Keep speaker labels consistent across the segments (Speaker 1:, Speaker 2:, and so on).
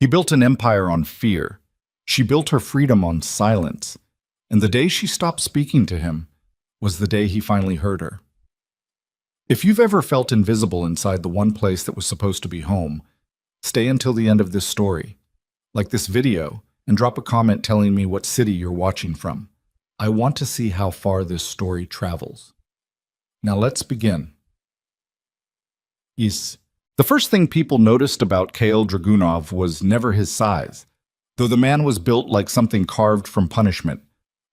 Speaker 1: He built an empire on fear. She built her freedom on silence. And the day she stopped speaking to him was the day he finally heard her. If you've ever felt invisible inside the one place that was supposed to be home, stay until the end of this story, like this video, and drop a comment telling me what city you're watching from. I want to see how far this story travels. Now let's begin. The first thing people noticed about Kale Dragunov was never his size, though the man was built like something carved from punishment.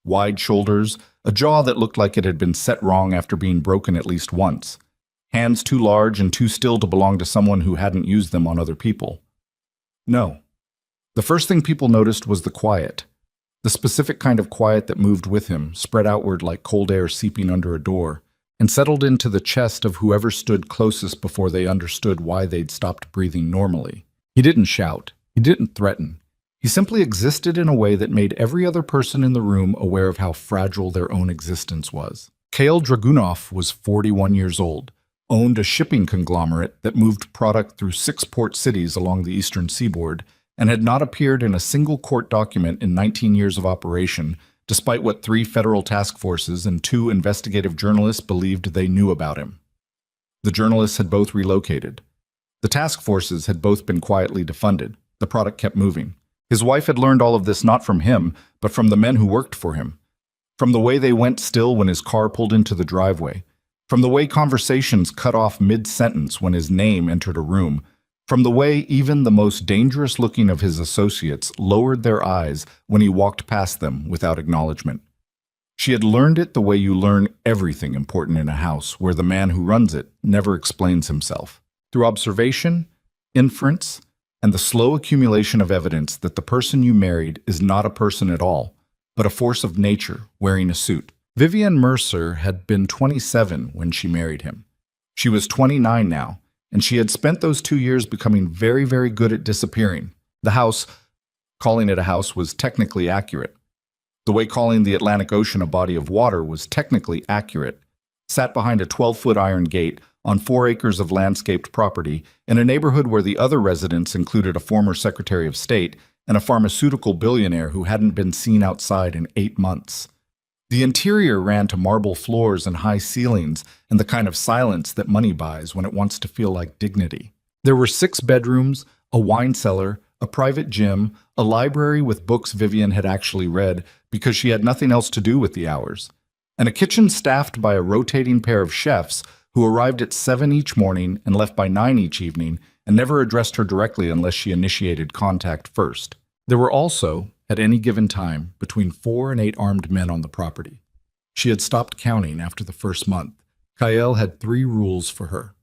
Speaker 1: Wide shoulders, a jaw that looked like it had been set wrong after being broken at least once, hands too large and too still to belong to someone who hadn't used them on other people. No. The first thing people noticed was the quiet, the specific kind of quiet that moved with him, spread outward like cold air seeping under a door, and settled into the chest of whoever stood closest before they understood why they'd stopped breathing normally. He didn't shout. He didn't threaten. He simply existed in a way that made every other person in the room aware of how fragile their own existence was. Kale Dragunov was 41 years old, owned a shipping conglomerate that moved product through 6 port cities along the eastern seaboard, and had not appeared in a single court document in 19 years of operation, despite what 3 federal task forces and 2 investigative journalists believed they knew about him. The journalists had both relocated. The task forces had both been quietly defunded. The product kept moving. His wife had learned all of this not from him, but from the men who worked for him. From the way they went still when his car pulled into the driveway. From the way conversations cut off mid-sentence when his name entered a room. From the way even the most dangerous-looking of his associates lowered their eyes when he walked past them without acknowledgement. She had learned it the way you learn everything important in a house where the man who runs it never explains himself. Through observation, inference, and the slow accumulation of evidence that the person you married is not a person at all, but a force of nature wearing a suit. Vivian Mercer had been 27 when she married him. She was 29 now, and she had spent those 2 years becoming very, very good at disappearing. The house, calling it a house, was technically accurate. The way calling the Atlantic Ocean a body of water was technically accurate. Sat behind a 12-foot iron gate on 4 acres of landscaped property in a neighborhood where the other residents included a former Secretary of State and a pharmaceutical billionaire who hadn't been seen outside in 8 months. The interior ran to marble floors and high ceilings and the kind of silence that money buys when it wants to feel like dignity. There were 6 bedrooms, a wine cellar, a private gym, a library with books Vivian had actually read because she had nothing else to do with the hours, and a kitchen staffed by a rotating pair of chefs who arrived at 7 each morning and left by 9 each evening and never addressed her directly unless she initiated contact first. There were also, at any given time, between 4 and 8 armed men on the property. She had stopped counting after the first month. Kyle had 3 rules for her.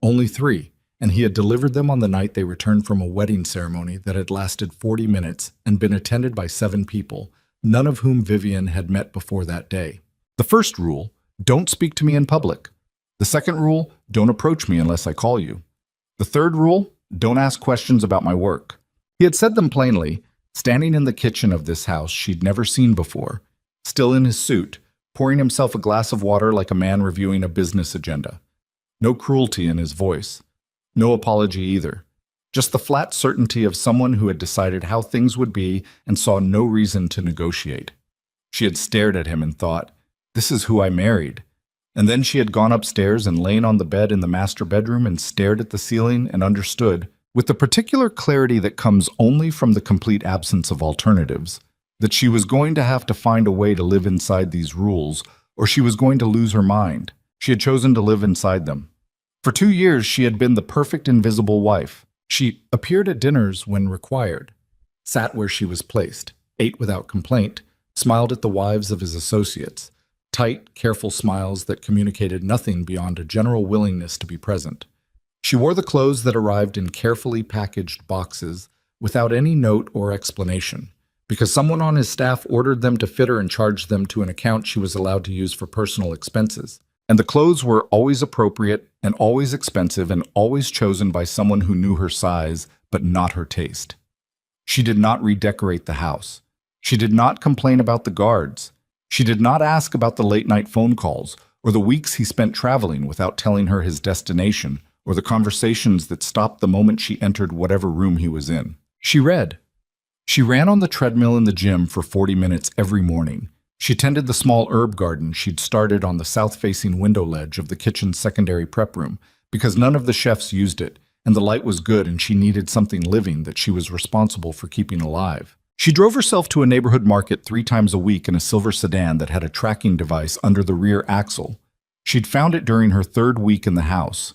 Speaker 1: Only 3, and he had delivered them on the night they returned from a wedding ceremony that had lasted 40 minutes and been attended by 7 people, none of whom Vivian had met before that day. The first rule, don't speak to me in public. The second rule, don't approach me unless I call you. The third rule, don't ask questions about my work. He had said them plainly, standing in the kitchen of this house she'd never seen before, still in his suit, pouring himself a glass of water like a man reviewing a business agenda. No cruelty in his voice. No apology either. Just the flat certainty of someone who had decided how things would be and saw no reason to negotiate. She had stared at him and thought, this is who I married. And then she had gone upstairs and lain on the bed in the master bedroom and stared at the ceiling and understood, with the particular clarity that comes only from the complete absence of alternatives, that she was going to have to find a way to live inside these rules, or she was going to lose her mind. She had chosen to live inside them. For 2 years, she had been the perfect invisible wife. She appeared at dinners when required, sat where she was placed, ate without complaint, smiled at the wives of his associates, tight, careful smiles that communicated nothing beyond a general willingness to be present. She wore the clothes that arrived in carefully packaged boxes without any note or explanation, because someone on his staff ordered them to fit her and charged them to an account she was allowed to use for personal expenses. And the clothes were always appropriate and always expensive and always chosen by someone who knew her size, but not her taste. She did not redecorate the house. She did not complain about the guards. She did not ask about the late-night phone calls or the weeks he spent traveling without telling her his destination or the conversations that stopped the moment she entered whatever room he was in. She read. She ran on the treadmill in the gym for 40 minutes every morning. She tended the small herb garden she'd started on the south-facing window ledge of the kitchen's secondary prep room because none of the chefs used it, and the light was good and she needed something living that she was responsible for keeping alive. She drove herself to a neighborhood market 3 times a week in a silver sedan that had a tracking device under the rear axle. She'd found it during her 3rd week in the house,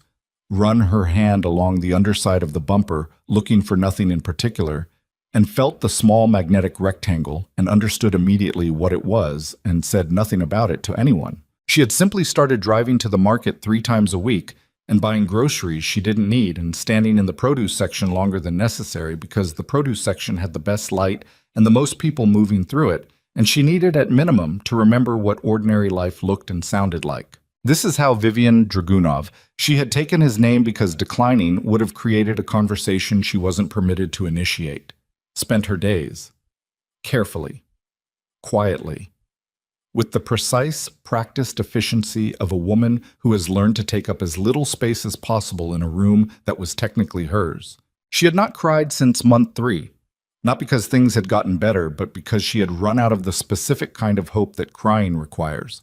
Speaker 1: run her hand along the underside of the bumper, looking for nothing in particular, and felt the small magnetic rectangle and understood immediately what it was and said nothing about it to anyone. She had simply started driving to the market 3 times a week and buying groceries she didn't need and standing in the produce section longer than necessary because the produce section had the best light and the most people moving through it, and she needed at minimum to remember what ordinary life looked and sounded like. This is how Vivian Dragunov. She had taken his name because declining would have created a conversation she wasn't permitted to initiate. Spent her days. Carefully. Quietly. With the precise, practiced efficiency of a woman who has learned to take up as little space as possible in a room that was technically hers. She had not cried since month 3. Not because things had gotten better, but because she had run out of the specific kind of hope that crying requires.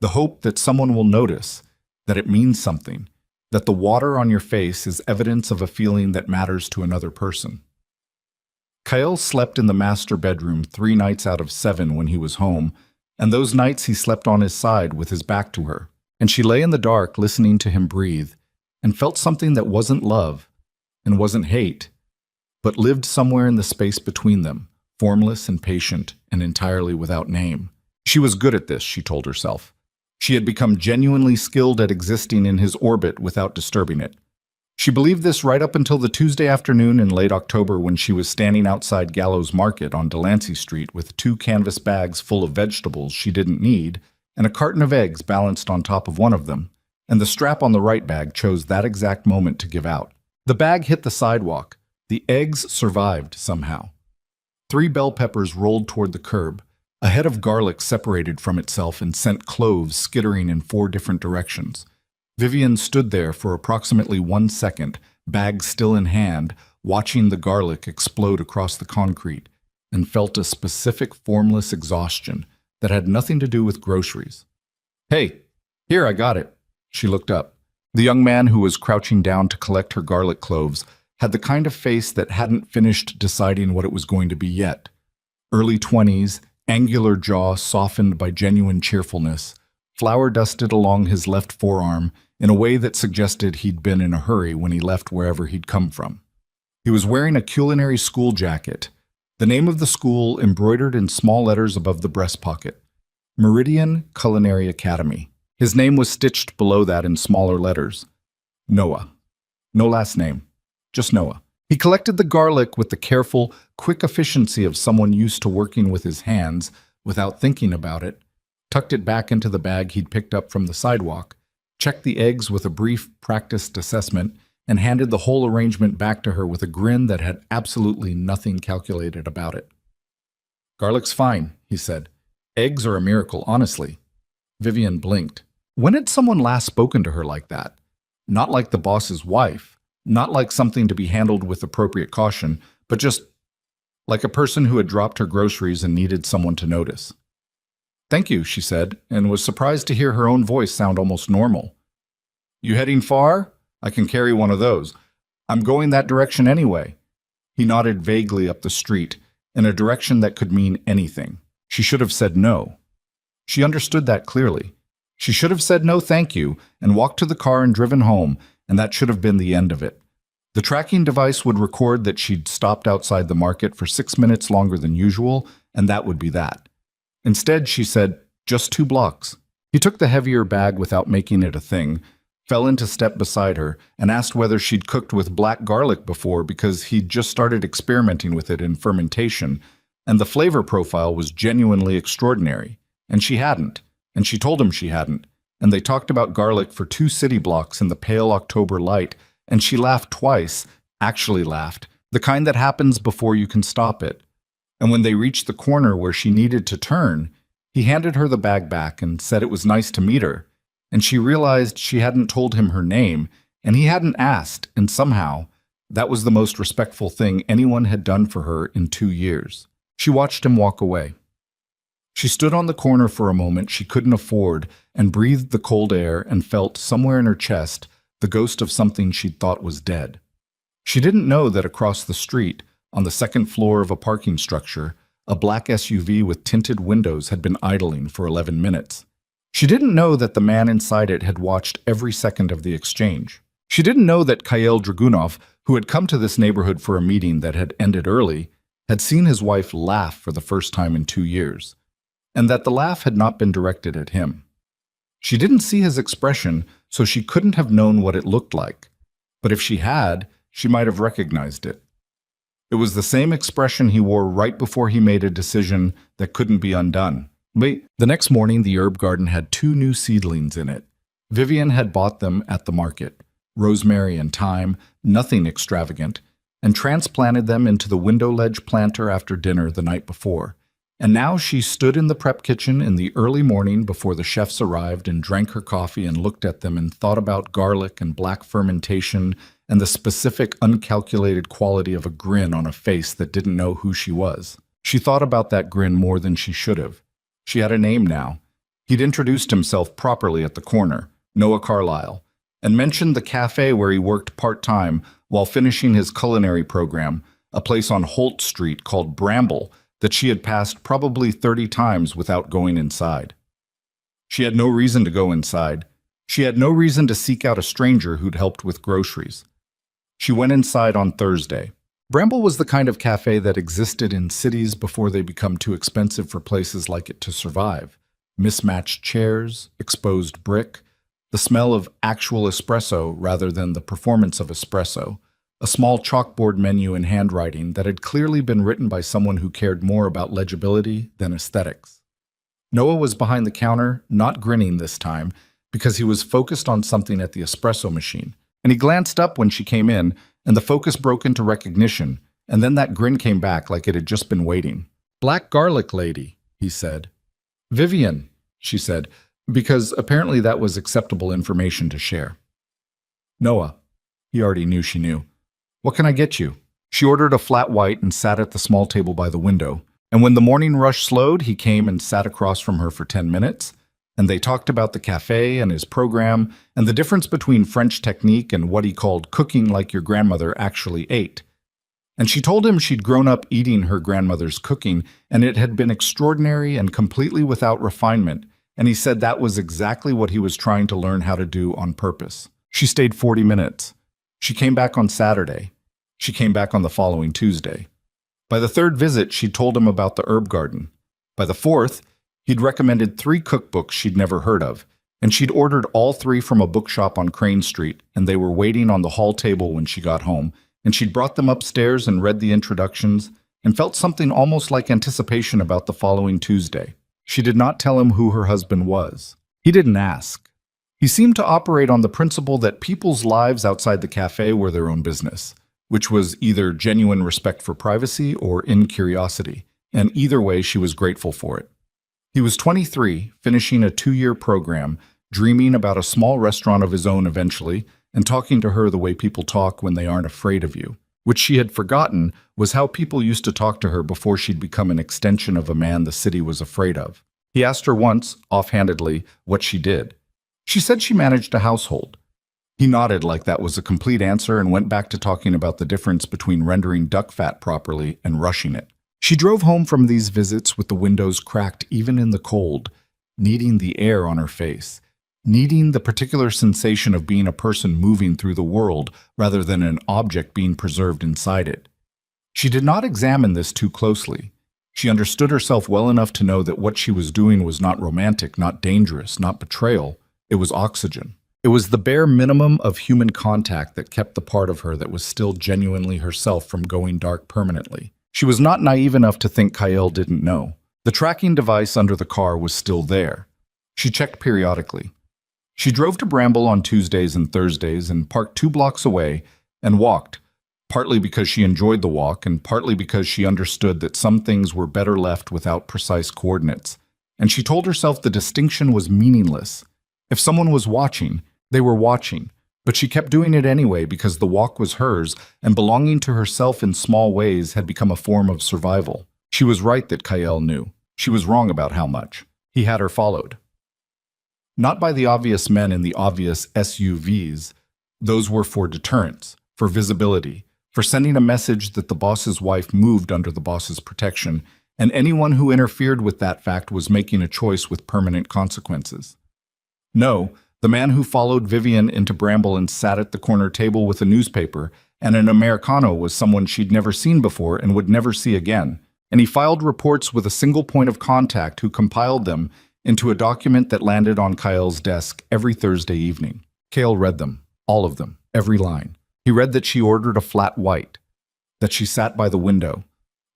Speaker 1: The hope that someone will notice, that it means something, that the water on your face is evidence of a feeling that matters to another person. Kyle slept in the master bedroom 3 nights out of 7 when he was home, and those nights he slept on his side with his back to her, and she lay in the dark listening to him breathe, and felt something that wasn't love, and wasn't hate, but lived somewhere in the space between them, formless and patient and entirely without name. She was good at this, she told herself. She had become genuinely skilled at existing in his orbit without disturbing it. She believed this right up until the Tuesday afternoon in late October when she was standing outside Gallows Market on Delancey Street with 2 canvas bags full of vegetables she didn't need and a carton of eggs balanced on top of one of them, and the strap on the right bag chose that exact moment to give out. The bag hit the sidewalk. The eggs survived somehow. 3 bell peppers rolled toward the curb. A head of garlic separated from itself and sent cloves skittering in 4 different directions. Vivian stood there for approximately 1 second, bag still in hand, watching the garlic explode across the concrete, and felt a specific formless exhaustion that had nothing to do with groceries. "Hey, here, I got it." She looked up. The young man who was crouching down to collect her garlic cloves had the kind of face that hadn't finished deciding what it was going to be yet. Early 20s, angular jaw softened by genuine cheerfulness, flour dusted along his left forearm in a way that suggested he'd been in a hurry when he left wherever he'd come from. He was wearing a culinary school jacket, the name of the school embroidered in small letters above the breast pocket, Meridian Culinary Academy. His name was stitched below that in smaller letters. Noah. No last name, just Noah. He collected the garlic with the careful, quick efficiency of someone used to working with his hands without thinking about it, tucked it back into the bag he'd picked up from the sidewalk, checked the eggs with a brief, practiced assessment, and handed the whole arrangement back to her with a grin that had absolutely nothing calculated about it. "Garlic's fine," he said. "Eggs are a miracle, honestly." Vivian blinked. When had someone last spoken to her like that? Not like the boss's wife, not like something to be handled with appropriate caution, but just like a person who had dropped her groceries and needed someone to notice. "Thank you," she said, and was surprised to hear her own voice sound almost normal. "You heading far? I can carry one of those. I'm going that direction anyway." He nodded vaguely up the street, in a direction that could mean anything. She should have said no. She understood that clearly. She should have said no thank you and walked to the car and driven home, and that should have been the end of it. The tracking device would record that she'd stopped outside the market for 6 minutes longer than usual, and that would be that. Instead, she said, "Just 2 blocks." He took the heavier bag without making it a thing, fell into step beside her, and asked whether she'd cooked with black garlic before because he'd just started experimenting with it in fermentation, and the flavor profile was genuinely extraordinary. And she hadn't, and she told him she hadn't, and they talked about garlic for 2 city blocks in the pale October light, and she laughed twice, actually laughed, the kind that happens before you can stop it. And when they reached the corner where she needed to turn, he handed her the bag back and said it was nice to meet her, and she realized she hadn't told him her name, and he hadn't asked, and somehow, That was the most respectful thing anyone had done for her in 2 years. She watched him walk away. She stood on the corner for a moment she couldn't afford and breathed the cold air and felt, somewhere in her chest, the ghost of something she'd thought was dead. She didn't know that across the street, on the second floor of a parking structure, a black SUV with tinted windows had been idling for 11 minutes. She didn't know that the man inside it had watched every second of the exchange. She didn't know that Kyle Dragunov, who had come to this neighborhood for a meeting that had ended early, had seen his wife laugh for the first time in 2 years, and that the laugh had not been directed at him. She didn't see his expression, so she couldn't have known what it looked like. But if she had, she might have recognized it. It was the same expression he wore right before he made a decision that couldn't be undone. Wait, the next morning the herb garden had 2 new seedlings in it. Vivian had bought them at the market, rosemary and thyme, nothing extravagant, and transplanted them into the window ledge planter after dinner the night before. And now she stood in the prep kitchen in the early morning before the chefs arrived and drank her coffee and looked at them and thought about garlic and black fermentation and the specific uncalculated quality of a grin on a face that didn't know who she was. She thought about that grin more than she should have. She had a name now. He'd introduced himself properly at the corner, Noah Carlyle, and mentioned the cafe where he worked part-time while finishing his culinary program, a place on Holt Street called Bramble that she had passed probably 30 times without going inside. She had no reason to go inside. She had no reason to seek out a stranger who'd helped with groceries. She went inside on Thursday. Bramble was the kind of cafe that existed in cities before they become too expensive for places like it to survive. Mismatched chairs, exposed brick, the smell of actual espresso rather than the performance of espresso, a small chalkboard menu in handwriting that had clearly been written by someone who cared more about legibility than aesthetics. Noah was behind the counter, not grinning this time, because he was focused on something at the espresso machine, and he glanced up when she came in, and the focus broke into recognition, and then that grin came back like it had just been waiting. "Black garlic lady," he said. "Vivian," she said, because apparently that was acceptable information to share. "Noah." He already knew she knew. "What can I get you?" She ordered a flat white and sat at the small table by the window, and when the morning rush slowed, he came and sat across from her for 10 minutes, and they talked about the cafe and his program and the difference between French technique and what he called cooking like your grandmother actually ate. And she told him she'd grown up eating her grandmother's cooking, and it had been extraordinary and completely without refinement, and he said that was exactly what he was trying to learn how to do on purpose. She stayed 40 minutes. She came back on Saturday. She came back on the following Tuesday. By the 3rd visit, she told him about the herb garden. By the 4th, he'd recommended 3 cookbooks she'd never heard of, and she'd ordered all 3 from a bookshop on Crane Street, and they were waiting on the hall table when she got home, and she'd brought them upstairs and read the introductions, and felt something almost like anticipation about the following Tuesday. She did not tell him who her husband was. He didn't ask. He seemed to operate on the principle that people's lives outside the cafe were their own business, which was either genuine respect for privacy or incuriosity, and either way she was grateful for it. He was 23, finishing a 2-year program, dreaming about a small restaurant of his own eventually, and talking to her the way people talk when they aren't afraid of you, which she had forgotten was how people used to talk to her before she'd become an extension of a man the city was afraid of. He asked her once, offhandedly, what she did. She said she managed a household. He nodded like that was a complete answer and went back to talking about the difference between rendering duck fat properly and rushing it. She drove home from these visits with the windows cracked even in the cold, needing the air on her face, needing the particular sensation of being a person moving through the world rather than an object being preserved inside it. She did not examine this too closely. She understood herself well enough to know that what she was doing was not romantic, not dangerous, not betrayal. It was oxygen. It was the bare minimum of human contact that kept the part of her that was still genuinely herself from going dark permanently. She was not naive enough to think Kyle didn't know. The tracking device under the car was still there. She checked periodically. She drove to Bramble on Tuesdays and Thursdays and parked 2 blocks away and walked, partly because she enjoyed the walk and partly because she understood that some things were better left without precise coordinates. And she told herself the distinction was meaningless. If someone was watching, they were watching, But she kept doing it anyway because the walk was hers, and belonging to herself in small ways had become a form of survival. She was right that Kyle knew. She was wrong about how much. He had her followed. Not by the obvious men in the obvious SUVs. Those were for deterrence, for visibility, for sending a message that the boss's wife moved under the boss's protection, and anyone who interfered with that fact was making a choice with permanent consequences. No, the man who followed Vivian into Bramble and sat at the corner table with a newspaper and an Americano was someone she'd never seen before and would never see again, and he filed reports with a single point of contact who compiled them into a document that landed on Kyle's desk every Thursday evening. Kyle read them, all of them, every line. He read that she ordered a flat white, that she sat by the window,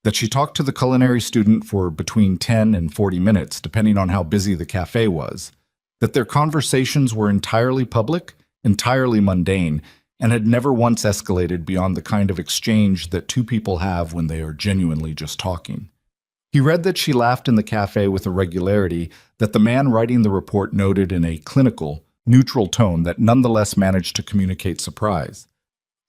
Speaker 1: that she talked to the culinary student for between 10 and 40 minutes, depending on how busy the cafe was, that their conversations were entirely public, entirely mundane, and had never once escalated beyond the kind of exchange that two people have when they are genuinely just talking. He read that she laughed in the cafe with a regularity that the man writing the report noted in a clinical, neutral tone that nonetheless managed to communicate surprise.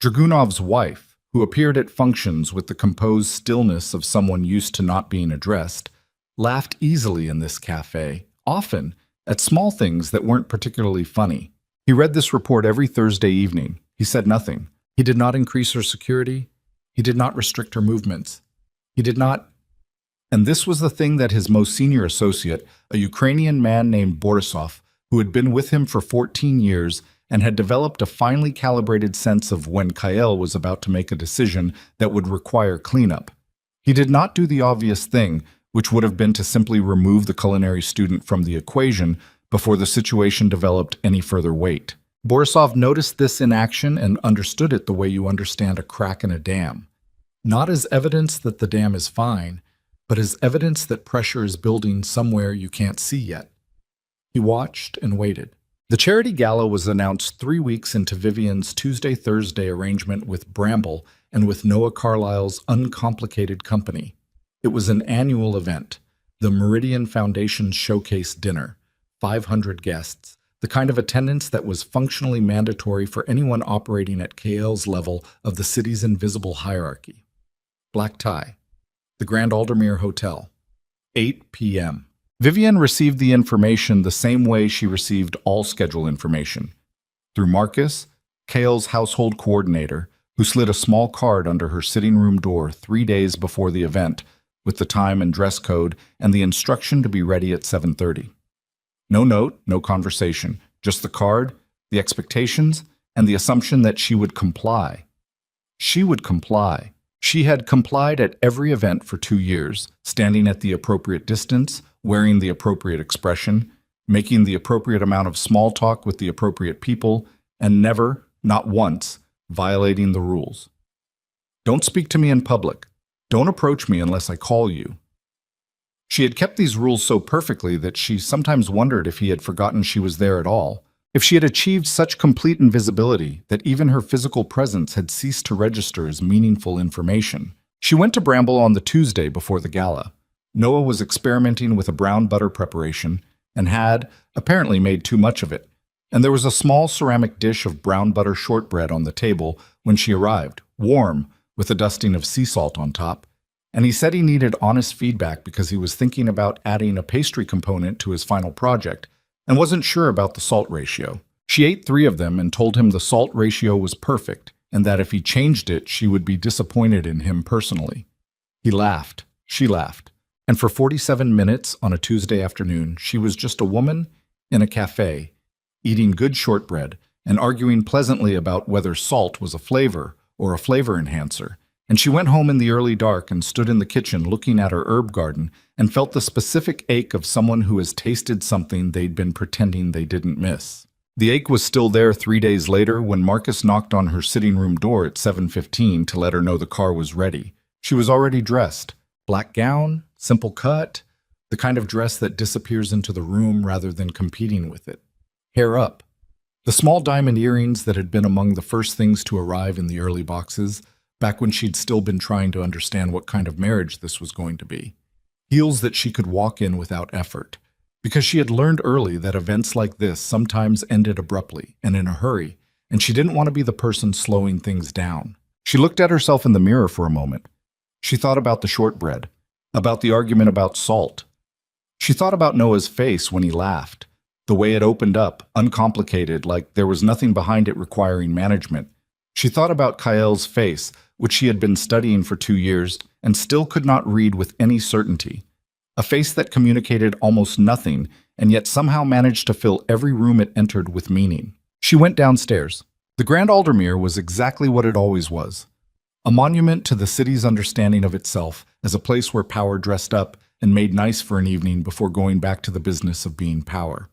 Speaker 1: Dragunov's wife, who appeared at functions with the composed stillness of someone used to not being addressed, laughed easily in this cafe, often, at small things that weren't particularly funny. He read this report every Thursday evening. He said nothing. He did not increase her security. He did not restrict her movements. He did not... And this was the thing that his most senior associate, a Ukrainian man named Borisov, who had been with him for 14 years and had developed a finely calibrated sense of when Kyle was about to make a decision that would require cleanup. He did not do the obvious thing, which would have been to simply remove the culinary student from the equation before the situation developed any further weight. Borisov noticed this in action and understood it the way you understand a crack in a dam. Not as evidence that the dam is fine, but as evidence that pressure is building somewhere you can't see yet. He watched and waited. The charity gala was announced 3 weeks into Vivian's Tuesday-Thursday arrangement with Bramble and with Noah Carlyle's uncomplicated company. It was an annual event, the Meridian Foundation Showcase Dinner, 500 guests, the kind of attendance that was functionally mandatory for anyone operating at KL's level of the city's invisible hierarchy. Black tie. The Grand Aldermere Hotel. 8 p.m. Vivian received the information the same way she received all schedule information. Through Marcus, KL's household coordinator, who slid a small card under her sitting room door 3 days before the event, with the time and dress code and the instruction to be ready at 7:30. No note, no conversation, just the card, the expectations, and the assumption that she would comply. She would comply. She had complied at every event for 2 years, standing at the appropriate distance, wearing the appropriate expression, making the appropriate amount of small talk with the appropriate people, and never, not once, violating the rules. Don't speak to me in public. Don't approach me unless I call you. She had kept these rules so perfectly that she sometimes wondered if he had forgotten she was there at all, if she had achieved such complete invisibility that even her physical presence had ceased to register as meaningful information. She went to Bramble on the Tuesday before the gala. Noah was experimenting with a brown butter preparation and had, apparently, made too much of it, and there was a small ceramic dish of brown butter shortbread on the table when she arrived, warm, with a dusting of sea salt on top, and he said he needed honest feedback because he was thinking about adding a pastry component to his final project and wasn't sure about the salt ratio. She ate 3 of them and told him the salt ratio was perfect and that if he changed it, she would be disappointed in him personally. He laughed. She laughed. And for 47 minutes on a Tuesday afternoon, she was just a woman in a cafe, eating good shortbread and arguing pleasantly about whether salt was a flavor or a flavor enhancer. And she went home in the early dark and stood in the kitchen looking at her herb garden and felt the specific ache of someone who has tasted something they'd been pretending they didn't miss. The ache was still there 3 days later when Marcus knocked on her sitting room door at 7:15 to let her know the car was ready. She was already dressed. Black gown, simple cut, the kind of dress that disappears into the room rather than competing with it. Hair up. The small diamond earrings that had been among the first things to arrive in the early boxes, back when she'd still been trying to understand what kind of marriage this was going to be. Heels that she could walk in without effort, because she had learned early that events like this sometimes ended abruptly and in a hurry, and she didn't want to be the person slowing things down. She looked at herself in the mirror for a moment. She thought about the shortbread, about the argument about salt. She thought about Noah's face when he laughed, the way it opened up, uncomplicated, like there was nothing behind it requiring management. She thought about Kael's face, which she had been studying for 2 years and still could not read with any certainty. A face that communicated almost nothing and yet somehow managed to fill every room it entered with meaning. She went downstairs. The Grand Aldermere was exactly what it always was. A monument to the city's understanding of itself as a place where power dressed up and made nice for an evening before going back to the business of being power.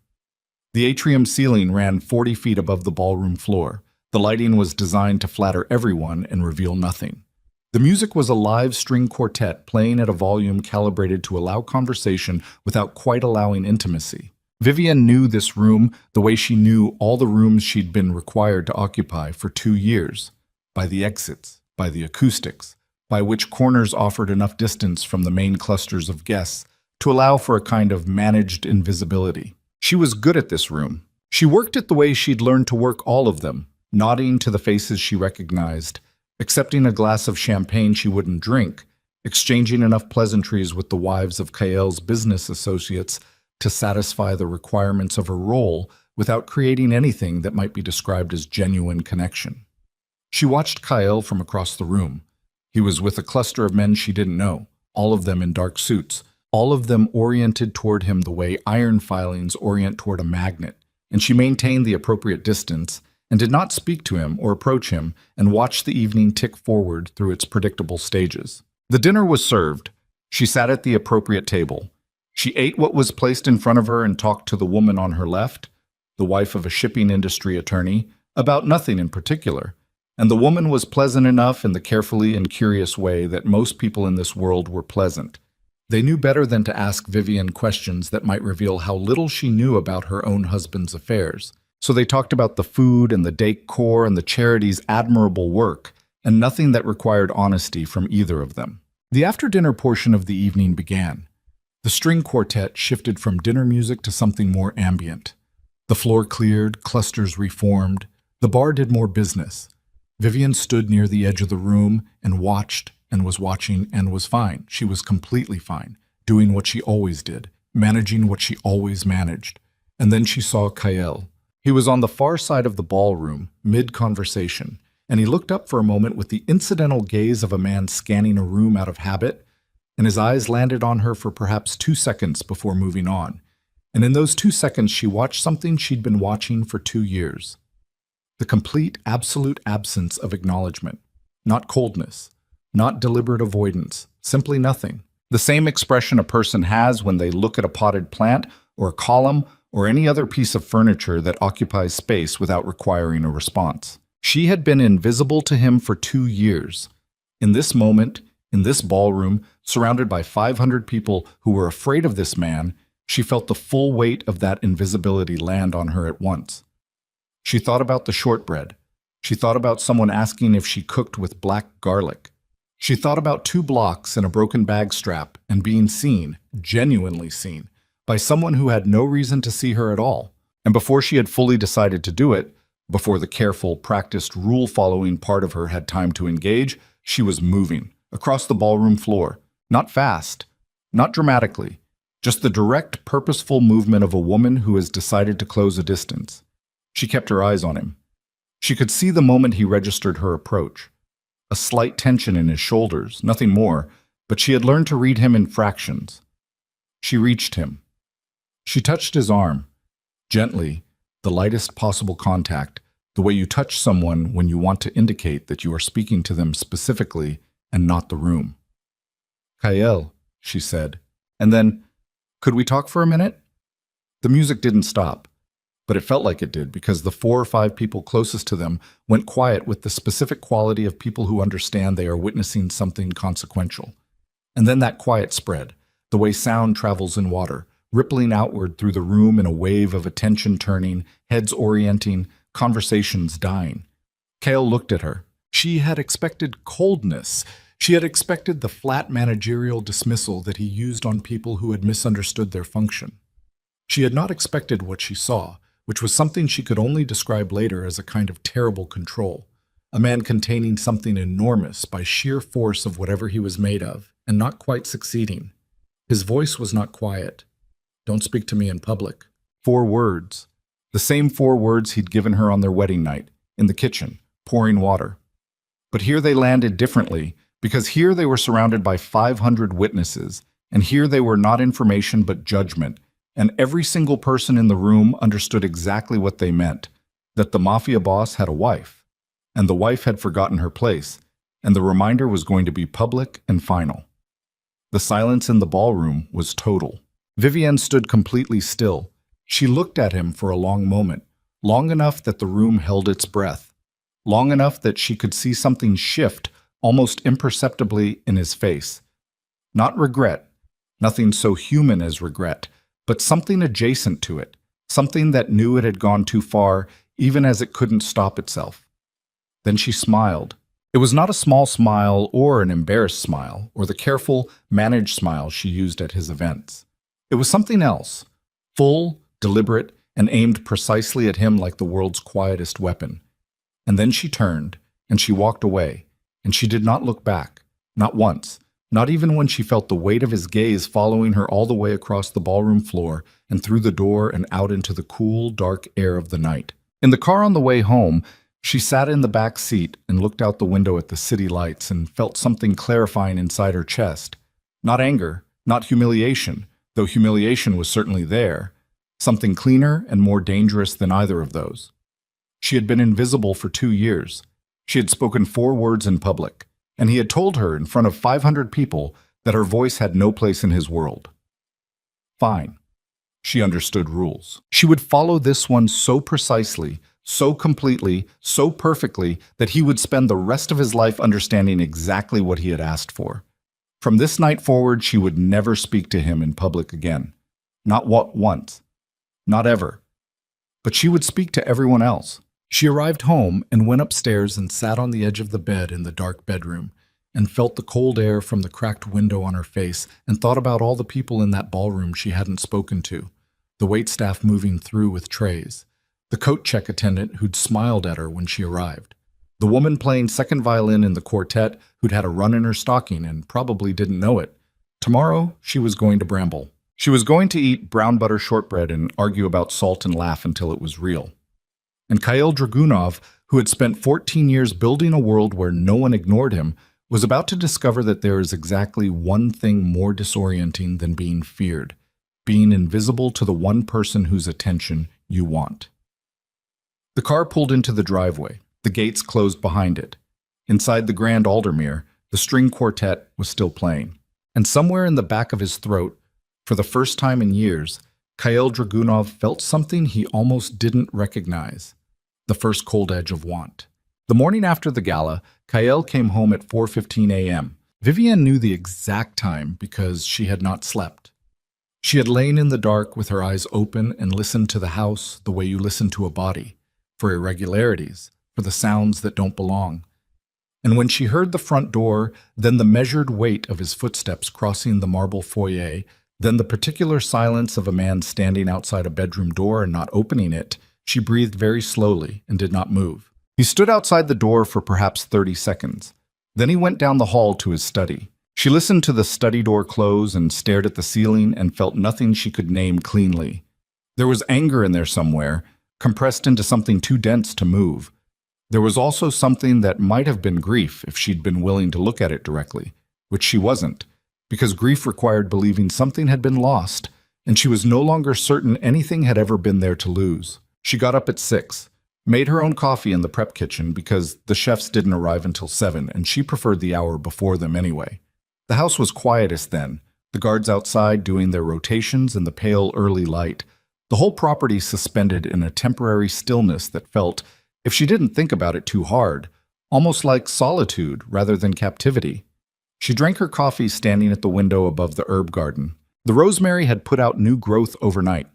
Speaker 1: The atrium ceiling ran 40 feet above the ballroom floor. The lighting was designed to flatter everyone and reveal nothing. The music was a live string quartet playing at a volume calibrated to allow conversation without quite allowing intimacy. Vivian knew this room the way she knew all the rooms she'd been required to occupy for 2 years, by the exits, by the acoustics, by which corners offered enough distance from the main clusters of guests to allow for a kind of managed invisibility. She was good at this room. She worked it the way she'd learned to work all of them, nodding to the faces she recognized, accepting a glass of champagne she wouldn't drink, exchanging enough pleasantries with the wives of Kael's business associates to satisfy the requirements of her role without creating anything that might be described as genuine connection. She watched Kael from across the room. He was with a cluster of men she didn't know, all of them in dark suits, all of them oriented toward him the way iron filings orient toward a magnet, and she maintained the appropriate distance and did not speak to him or approach him and watched the evening tick forward through its predictable stages. The dinner was served. She sat at the appropriate table. She ate what was placed in front of her and talked to the woman on her left, the wife of a shipping industry attorney, about nothing in particular. And the woman was pleasant enough in the carefully and curious way that most people in this world were pleasant. They knew better than to ask Vivian questions that might reveal how little she knew about her own husband's affairs. So they talked about the food and the decor and the charity's admirable work, and nothing that required honesty from either of them. The after-dinner portion of the evening began. The string quartet shifted from dinner music to something more ambient. The floor cleared, clusters reformed. The bar did more business. Vivian stood near the edge of the room and watched and was watching and was fine. She was completely fine, doing what she always did, managing what she always managed. And then she saw Kael. He was on the far side of the ballroom, mid-conversation, and he looked up for a moment with the incidental gaze of a man scanning a room out of habit, and his eyes landed on her for perhaps 2 seconds before moving on. And in those 2 seconds, she watched something she'd been watching for 2 years. The complete, absolute absence of acknowledgement. Not coldness, not deliberate avoidance, simply nothing. The same expression a person has when they look at a potted plant or a column or any other piece of furniture that occupies space without requiring a response. She had been invisible to him for 2 years. In this moment, in this ballroom, surrounded by 500 people who were afraid of this man, she felt the full weight of that invisibility land on her at once. She thought about the shortbread. She thought about someone asking if she cooked with black garlic. She thought about 2 blocks and a broken bag strap and being seen, genuinely seen, by someone who had no reason to see her at all. And before she had fully decided to do it, before the careful, practiced, rule-following part of her had time to engage, she was moving across the ballroom floor. Not fast, not dramatically, just the direct, purposeful movement of a woman who has decided to close a distance. She kept her eyes on him. She could see the moment he registered her approach. A slight tension in his shoulders, nothing more, but she had learned to read him in fractions. She reached him. She touched his arm, gently, the lightest possible contact, the way you touch someone when you want to indicate that you are speaking to them specifically and not the room. "Kael," she said, and then, "Could we talk for a minute?" The music didn't stop, but it felt like it did because the 4 or 5 people closest to them went quiet with the specific quality of people who understand they are witnessing something consequential. And then that quiet spread, the way sound travels in water, rippling outward through the room in a wave of attention turning, heads orienting, conversations dying. Kael looked at her. She had expected coldness. She had expected the flat managerial dismissal that he used on people who had misunderstood their function. She had not expected what she saw, which was something she could only describe later as a kind of terrible control. A man containing something enormous by sheer force of whatever he was made of, and not quite succeeding. His voice was not quiet. "Don't speak to me in public." 4 words. The same 4 words he'd given her on their wedding night, in the kitchen, pouring water. But here they landed differently, because here they were surrounded by 500 witnesses, and here they were not information but judgment, and every single person in the room understood exactly what they meant, that the Mafia boss had a wife, and the wife had forgotten her place, and the reminder was going to be public and final. The silence in the ballroom was total. Vivienne stood completely still. She looked at him for a long moment, long enough that the room held its breath, long enough that she could see something shift almost imperceptibly in his face. Not regret, nothing so human as regret, but something adjacent to it, something that knew it had gone too far, even as it couldn't stop itself. Then she smiled. It was not a small smile or an embarrassed smile, or the careful, managed smile she used at his events. It was something else, full, deliberate, and aimed precisely at him like the world's quietest weapon. And then she turned, and she walked away, and she did not look back, not once, not even when she felt the weight of his gaze following her all the way across the ballroom floor and through the door and out into the cool, dark air of the night. In the car on the way home, she sat in the back seat and looked out the window at the city lights and felt something clarifying inside her chest. Not anger, not humiliation, though humiliation was certainly there. Something cleaner and more dangerous than either of those. She had been invisible for 2 years. She had spoken 4 words in public, and he had told her in front of 500 people that her voice had no place in his world. Fine. She understood rules. She would follow this one so precisely, so completely, so perfectly that he would spend the rest of his life understanding exactly what he had asked for. From this night forward, she would never speak to him in public again. Not once. Not ever. But she would speak to everyone else. She arrived home and went upstairs and sat on the edge of the bed in the dark bedroom and felt the cold air from the cracked window on her face and thought about all the people in that ballroom she hadn't spoken to, the waitstaff moving through with trays, the coat check attendant who'd smiled at her when she arrived, the woman playing second violin in the quartet who'd had a run in her stocking and probably didn't know it. Tomorrow, she was going to Bramble. She was going to eat brown butter shortbread and argue about salt and laugh until it was real. And Kyle Dragunov, who had spent 14 years building a world where no one ignored him, was about to discover that there is exactly one thing more disorienting than being feared, being invisible to the one person whose attention you want. The car pulled into the driveway. The gates closed behind it. Inside the Grand Aldermere, the string quartet was still playing. And somewhere in the back of his throat, for the first time in years, Kyle Dragunov felt something he almost didn't recognize, the first cold edge of want. The morning after the gala, Kyle came home at 4:15 a.m. Vivienne knew the exact time because she had not slept. She had lain in the dark with her eyes open and listened to the house the way you listen to a body, for irregularities, for the sounds that don't belong. And when she heard the front door, then the measured weight of his footsteps crossing the marble foyer, then the particular silence of a man standing outside a bedroom door and not opening it, she breathed very slowly and did not move. He stood outside the door for perhaps 30 seconds. Then he went down the hall to his study. She listened to the study door close and stared at the ceiling and felt nothing she could name cleanly. There was anger in there somewhere, compressed into something too dense to move. There was also something that might have been grief if she'd been willing to look at it directly, which she wasn't, because grief required believing something had been lost, and she was no longer certain anything had ever been there to lose. She got up at 6, made her own coffee in the prep kitchen because the chefs didn't arrive until 7, and she preferred the hour before them anyway. The house was quietest then, the guards outside doing their rotations in the pale early light, the whole property suspended in a temporary stillness that felt, if she didn't think about it too hard, almost like solitude rather than captivity. She drank her coffee standing at the window above the herb garden. The rosemary had put out new growth overnight.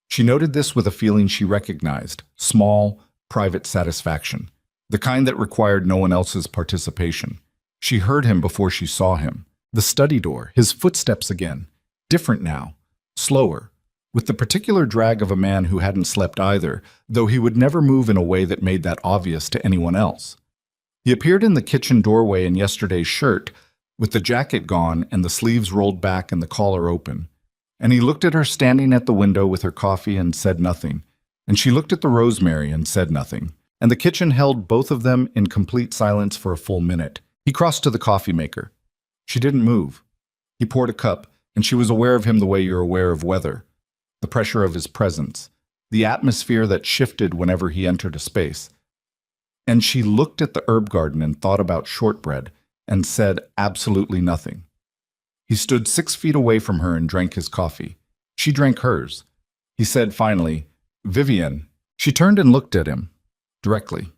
Speaker 1: She noted this with a feeling she recognized, small, private satisfaction, the kind that required no one else's participation. She heard him before she saw him. The study door, his footsteps again, different now, slower, with the particular drag of a man who hadn't slept either, though he would never move in a way that made that obvious to anyone else. He appeared in the kitchen doorway in yesterday's shirt, with the jacket gone and the sleeves rolled back and the collar open. And he looked at her standing at the window with her coffee and said nothing. And she looked at the rosemary and said nothing. And the kitchen held both of them in complete silence for a full minute. He crossed to the coffee maker. She didn't move. He poured a cup, and she was aware of him the way you're aware of weather. The pressure of his presence, the atmosphere that shifted whenever he entered a space. And she looked at the herb garden and thought about shortbread and said absolutely nothing. He stood 6 feet away from her and drank his coffee. She drank hers. He said finally, "Vivian." She turned and looked at him, directly.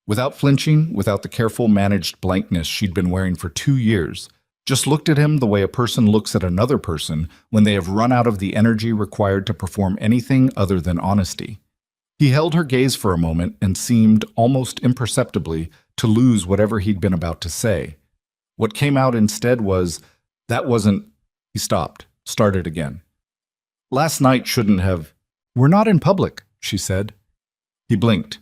Speaker 1: Without flinching, without the careful, managed blankness she'd been wearing for 2 years, just looked at him the way a person looks at another person when they have run out of the energy required to perform anything other than honesty. He held her gaze for a moment and seemed, almost imperceptibly, to lose whatever he'd been about to say. What came out instead was, "That wasn't—" He stopped, started again. "Last night shouldn't have—" "We're not in public," she said. He blinked.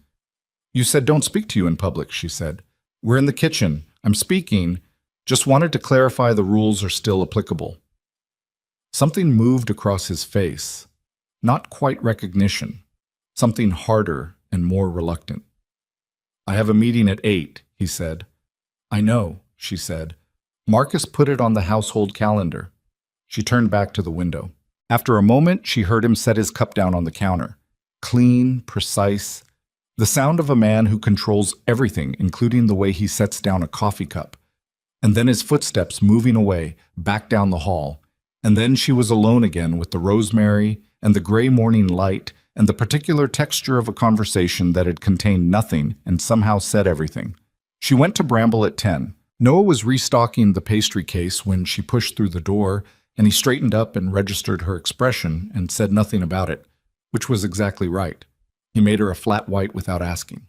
Speaker 1: "You said don't speak to you in public," she said. "We're in the kitchen. I'm speaking. Just wanted to clarify the rules are still applicable." Something moved across his face. Not quite recognition. Something harder and more reluctant. "I have a meeting at 8, he said. "I know," she said. "Marcus put it on the household calendar." She turned back to the window. After a moment, she heard him set his cup down on the counter. Clean, precise. The sound of a man who controls everything, including the way he sets down a coffee cup. And then his footsteps moving away, back down the hall. And then she was alone again with the rosemary and the gray morning light and the particular texture of a conversation that had contained nothing and somehow said everything. She went to Bramble at 10. Noah was restocking the pastry case when she pushed through the door, and he straightened up and registered her expression and said nothing about it, which was exactly right. He made her a flat white without asking.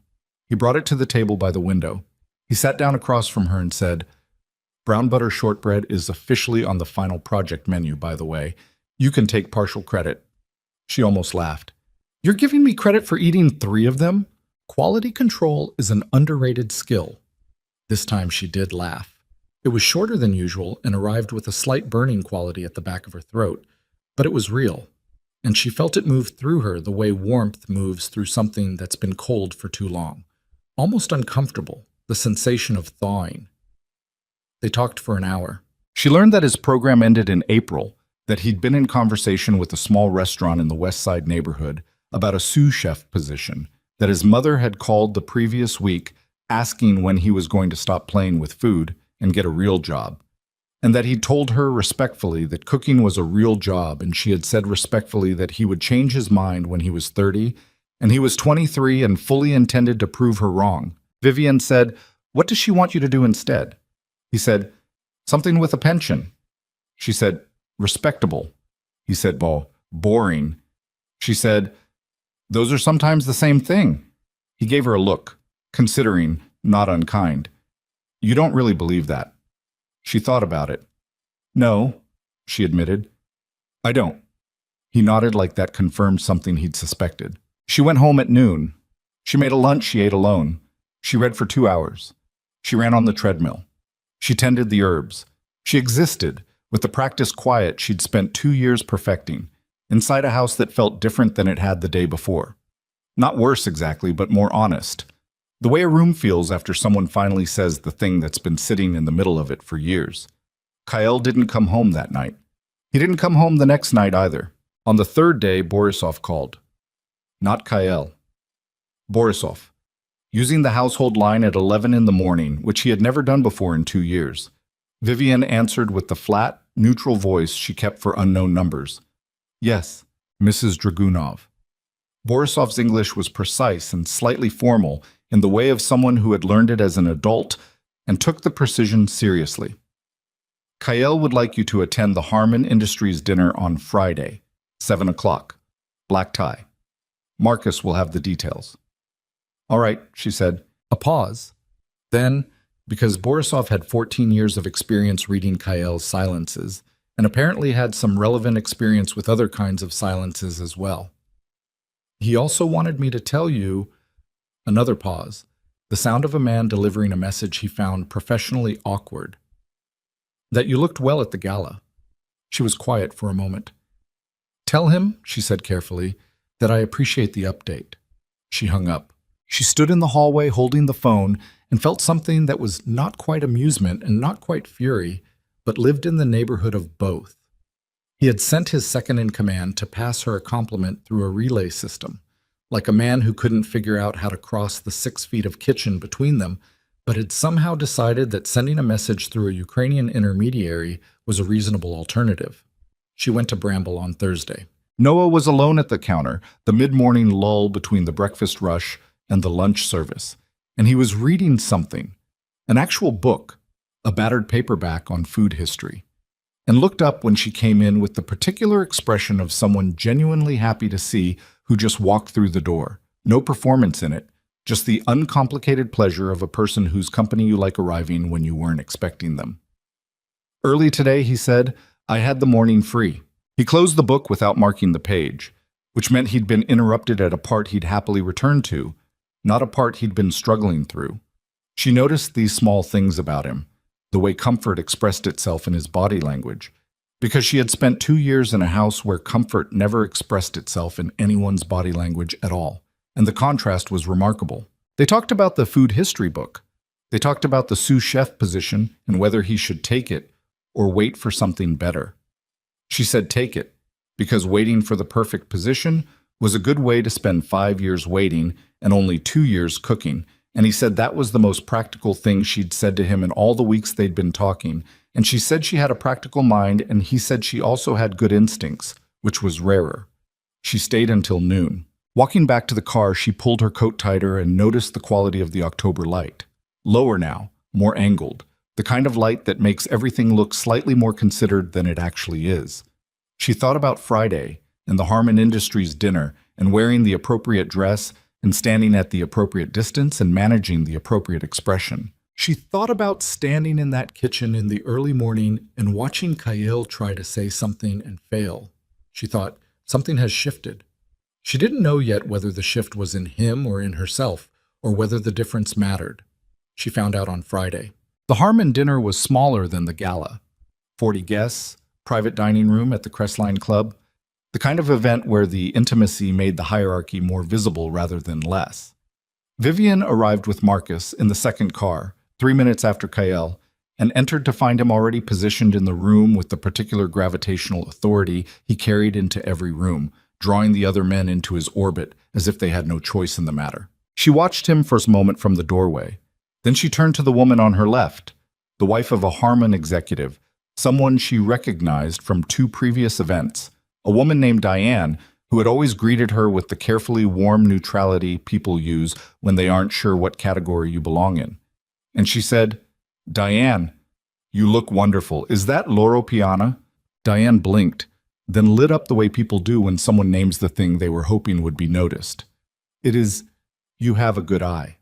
Speaker 1: He brought it to the table by the window. He sat down across from her and said, "Brown butter shortbread is officially on the final project menu, by the way. You can take partial credit." She almost laughed. "You're giving me credit for eating 3 of them? Quality control is an underrated skill." This time she did laugh. It was shorter than usual and arrived with a slight burning quality at the back of her throat, but it was real, and she felt it move through her the way warmth moves through something that's been cold for too long. Almost uncomfortable, the sensation of thawing. They talked for an hour. She learned that his program ended in April, that he'd been in conversation with a small restaurant in the West Side neighborhood about a sous chef position, that his mother had called the previous week asking when he was going to stop playing with food and get a real job, and that he'd told her respectfully that cooking was a real job, and she had said respectfully that he would change his mind when he was 30, and he was 23 and fully intended to prove her wrong. Vivian said, "What does she want you to do instead?" He said, "Something with a pension." She said, "Respectable." He said, "Boring." She said, "Those are sometimes the same thing." He gave her a look, considering, not unkind. "You don't really believe that." She thought about it. "No," she admitted. "I don't." He nodded like that confirmed something he'd suspected. She went home at noon. She made a lunch she ate alone. She read for 2 hours. She ran on the treadmill. She tended the herbs. She existed, with the practiced quiet she'd spent 2 years perfecting, inside a house that felt different than it had the day before. Not worse exactly, but more honest. The way a room feels after someone finally says the thing that's been sitting in the middle of it for years. Kyle didn't come home that night. He didn't come home the next night either. On the 3rd day, Borisov called. Not Kyle. Borisov. Using the household line at 11 in the morning, which he had never done before in 2 years. Vivian answered with the flat, neutral voice she kept for unknown numbers. "Yes, Mrs. Dragunov." Borisov's English was precise and slightly formal in the way of someone who had learned it as an adult and took the precision seriously. "Kyle would like you to attend the Harmon Industries dinner on Friday, 7 o'clock. Black tie. Marcus will have the details." "All right," she said. A pause. Then, because Borisov had 14 years of experience reading Kyle's silences, and apparently had some relevant experience with other kinds of silences as well. He also wanted me to tell you, another pause, the sound of a man delivering a message he found professionally awkward, that you looked well at the gala. She was quiet for a moment. Tell him, she said carefully, that I appreciate the update. She hung up. She stood in the hallway holding the phone and felt something that was not quite amusement and not quite fury, but lived in the neighborhood of both. He had sent his second-in-command to pass her a compliment through a relay system, like a man who couldn't figure out how to cross the 6 feet of kitchen between them, but had somehow decided that sending a message through a Ukrainian intermediary was a reasonable alternative. She went to Bramble on Thursday. Noah was alone at the counter, the mid-morning lull between the breakfast rush and the lunch service, and he was reading something, an actual book, a battered paperback on food history, and looked up when she came in with the particular expression of someone genuinely happy to see who just walked through the door. No performance in it, just the uncomplicated pleasure of a person whose company you like arriving when you weren't expecting them. Early today, he said, I had the morning free. He closed the book without marking the page, which meant he'd been interrupted at a part he'd happily returned to, not a part he'd been struggling through. She noticed these small things about him, the way comfort expressed itself in his body language, because she had spent 2 years in a house where comfort never expressed itself in anyone's body language at all, and the contrast was remarkable. They talked about the food history book. They talked about the sous chef position and whether he should take it or wait for something better. She said take it, because waiting for the perfect position was a good way to spend 5 years waiting and only 2 years cooking, and he said that was the most practical thing she'd said to him in all the weeks they'd been talking, and she said she had a practical mind, and he said she also had good instincts, which was rarer. She stayed until noon. Walking back to the car, she pulled her coat tighter and noticed the quality of the October light. Lower now, more angled, the kind of light that makes everything look slightly more considered than it actually is. She thought about Friday and the Harmon Industries dinner and wearing the appropriate dress and standing at the appropriate distance and managing the appropriate expression. She thought about standing in that kitchen in the early morning and watching Kyle try to say something and fail. She thought, something has shifted. She didn't know yet whether the shift was in him or in herself, or whether the difference mattered. She found out on Friday. The Harmon dinner was smaller than the gala. 40 guests, private dining room at the Crestline Club, the kind of event where the intimacy made the hierarchy more visible rather than less. Vivian arrived with Marcus in the second car, 3 minutes after Kyle, and entered to find him already positioned in the room with the particular gravitational authority he carried into every room, drawing the other men into his orbit as if they had no choice in the matter. She watched him for a moment from the doorway. Then she turned to the woman on her left, the wife of a Harmon executive, someone she recognized from 2 previous events, a woman named Diane, who had always greeted her with the carefully warm neutrality people use when they aren't sure what category you belong in. And she said, Diane, you look wonderful. Is that Loro Piana? Diane blinked, then lit up the way people do when someone names the thing they were hoping would be noticed. It is, you have a good eye.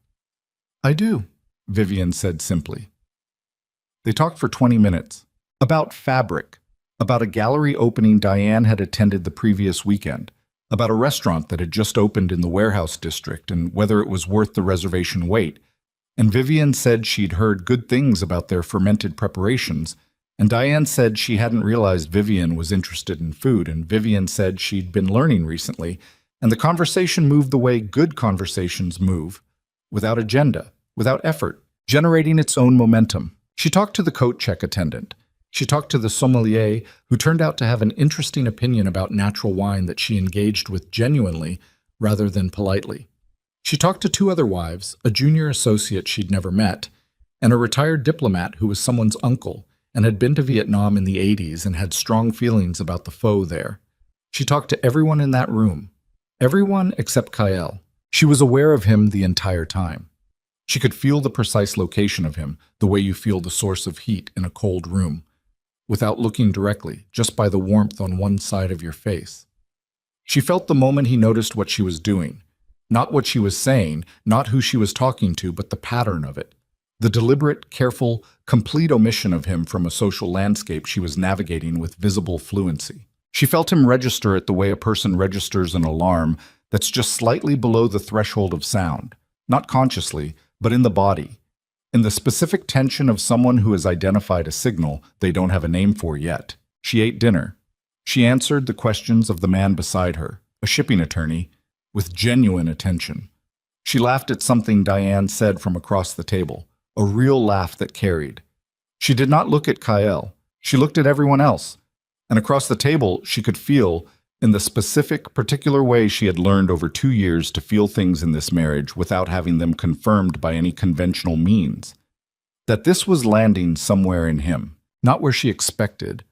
Speaker 1: I do, Vivian said simply. They talked for 20 minutes. About fabric, about a gallery opening Diane had attended the previous weekend, about a restaurant that had just opened in the warehouse district and whether it was worth the reservation wait. And Vivian said she'd heard good things about their fermented preparations, and Diane said she hadn't realized Vivian was interested in food, and Vivian said she'd been learning recently, and the conversation moved the way good conversations move, without agenda, without effort, generating its own momentum. She talked to the coat check attendant. She talked to the sommelier, who turned out to have an interesting opinion about natural wine that she engaged with genuinely rather than politely. She talked to 2 other wives, a junior associate she'd never met, and a retired diplomat who was someone's uncle and had been to Vietnam in the 80s and had strong feelings about the pho there. She talked to everyone in that room, everyone except Kyle. She was aware of him the entire time. She could feel the precise location of him, the way you feel the source of heat in a cold room, without looking directly, just by the warmth on one side of your face. She felt the moment he noticed what she was doing, not what she was saying, not who she was talking to, but the pattern of it, The deliberate, careful, complete omission of him from a social landscape she was navigating with visible fluency. She felt him register it the way a person registers an alarm that's just slightly below the threshold of sound, not consciously, but in the body, in the specific tension of someone who has identified a signal they don't have a name for yet. She ate dinner. She answered the questions of the man beside her, a shipping attorney, with genuine attention. She laughed at something Diane said from across the table, a real laugh that carried. She did not look at Kyle. She looked at everyone else. And across the table, she could feel, in the specific, particular way she had learned over 2 years to feel things in this marriage without having them confirmed by any conventional means, that this was landing somewhere in him, not where she expected,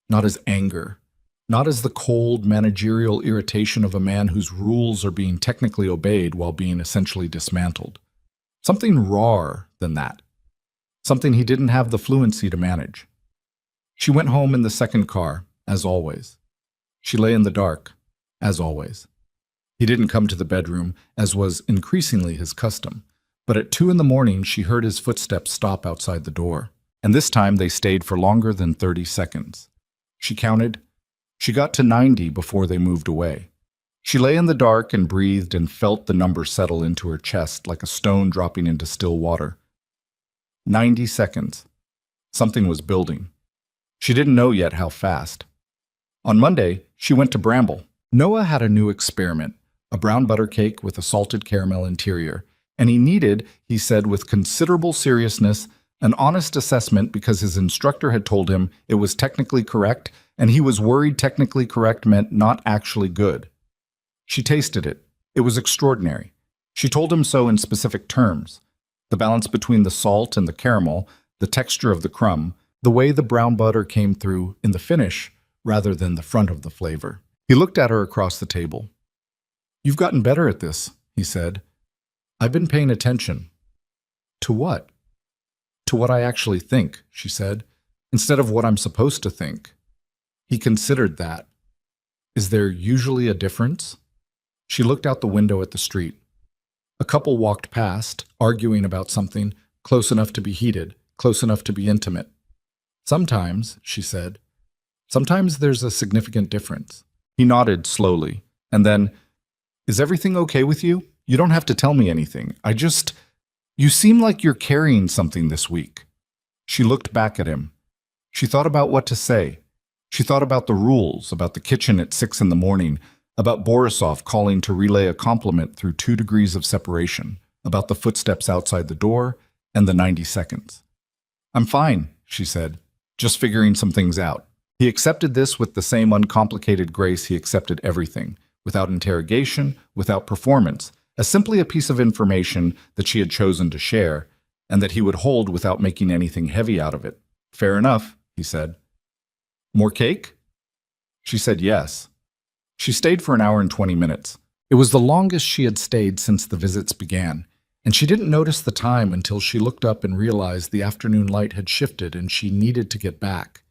Speaker 1: not as anger, not as the cold managerial irritation of a man whose rules are being technically obeyed while being essentially dismantled. Something rawer than that. Something he didn't have the fluency to manage. She went home in the second car, as always. She lay in the dark, as always. He didn't come to the bedroom, as was increasingly his custom, but at 2 a.m. she heard his footsteps stop outside the door, and this time they stayed for longer than 30 seconds. She counted. She got to 90 before they moved away. She lay in the dark and breathed and felt the number settle into her chest like a stone dropping into still water. 90 seconds. Something was building. She didn't know yet how fast. On Monday, she went to Bramble. Noah had a new experiment, a brown butter cake with a salted caramel interior, and he needed, he said with considerable seriousness, an honest assessment because his instructor had told him it was technically correct, and he was worried technically correct meant not actually good. She tasted it. It was extraordinary. She told him so in specific terms. The balance between the salt and the caramel, the texture of the crumb, the way the brown butter came through in the finish rather than the front of the flavor. He looked at her across the table. "You've gotten better at this," he said. "I've been paying attention." "To what?" "To what I actually think," she said, "instead of what I'm supposed to think." He considered that. "Is there usually a difference?" She looked out the window at the street. A couple walked past, arguing about something, close enough to be heated, close enough to be intimate. "Sometimes," she said, "sometimes there's a significant difference." He nodded slowly, and then, "Is everything okay with you? You don't have to tell me anything. You seem like you're carrying something this week." She looked back at him. She thought about what to say. She thought about the rules, about the kitchen at 6 a.m, about Borisov calling to relay a compliment through 2 degrees of separation, about the footsteps outside the door, and the 90 seconds. "I'm fine," she said, "just figuring some things out." He accepted this with the same uncomplicated grace he accepted everything, without interrogation, without performance, as simply a piece of information that she had chosen to share, and that he would hold without making anything heavy out of it. "Fair enough," he said. "More cake?" She said yes. She stayed for an hour and 20 minutes. It was the longest she had stayed since the visits began, and she didn't notice the time until she looked up and realized the afternoon light had shifted and she needed to get back.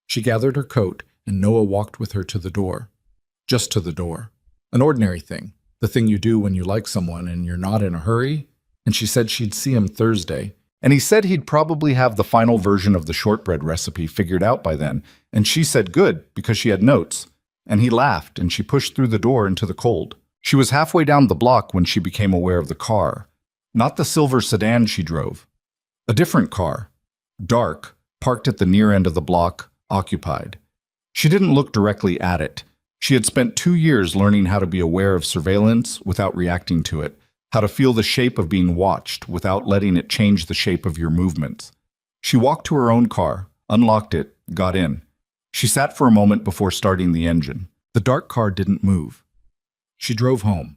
Speaker 1: She gathered her coat, and Noah walked with her to the door. Just to the door. An ordinary thing. The thing you do when you like someone and you're not in a hurry. And she said she'd see him Thursday. And he said he'd probably have the final version of the shortbread recipe figured out by then. And she said good, because she had notes. And he laughed, and she pushed through the door into the cold. She was halfway down the block when she became aware of the car. Not the silver sedan she drove. A different car. Dark, parked at the near end of the block, occupied. She didn't look directly at it. She had spent 2 years learning how to be aware of surveillance without reacting to it, how to feel the shape of being watched without letting it change the shape of your movements. She walked to her own car, unlocked it, got in. She sat for a moment before starting the engine. The dark car didn't move. She drove home.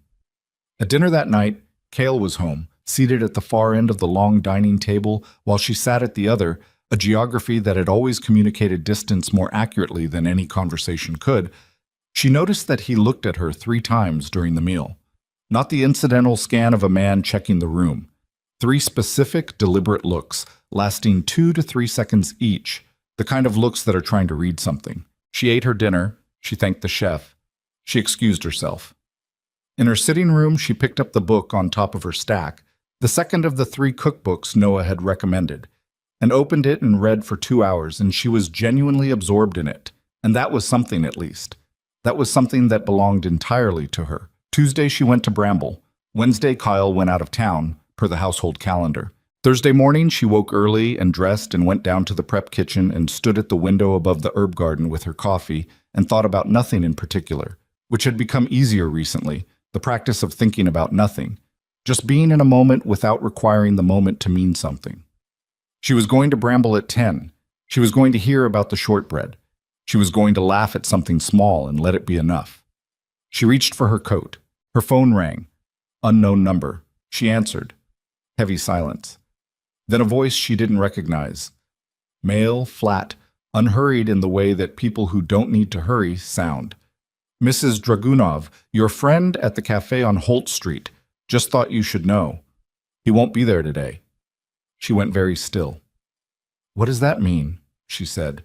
Speaker 1: At dinner that night, Cale was home, seated at the far end of the long dining table while she sat at the other, a geography that had always communicated distance more accurately than any conversation could. She noticed that he looked at her 3 times during the meal. Not the incidental scan of a man checking the room. 3 specific, deliberate looks, lasting 2 to 3 seconds each, the kind of looks that are trying to read something. She ate her dinner. She thanked the chef. She excused herself. In her sitting room, she picked up the book on top of her stack, The second of the 3 cookbooks Noah had recommended, and opened it and read for 2 hours, and she was genuinely absorbed in it. And that was something, at least. That was something that belonged entirely to her. Tuesday she went to Bramble. Wednesday Kyle went out of town, per the household calendar. Thursday morning she woke early and dressed and went down to the prep kitchen and stood at the window above the herb garden with her coffee and thought about nothing in particular, which had become easier recently, the practice of thinking about nothing, just being in a moment without requiring the moment to mean something. She was going to Bramble at 10. She was going to hear about the shortbread. She was going to laugh at something small and let it be enough. She reached for her coat. Her phone rang. Unknown number. She answered. Heavy silence. Then a voice she didn't recognize. Male, flat, unhurried in the way that people who don't need to hurry sound. Mrs. Dragunov, your friend at the cafe on Holt Street. Just thought you should know. He won't be there today. She went very still. What does that mean? She said.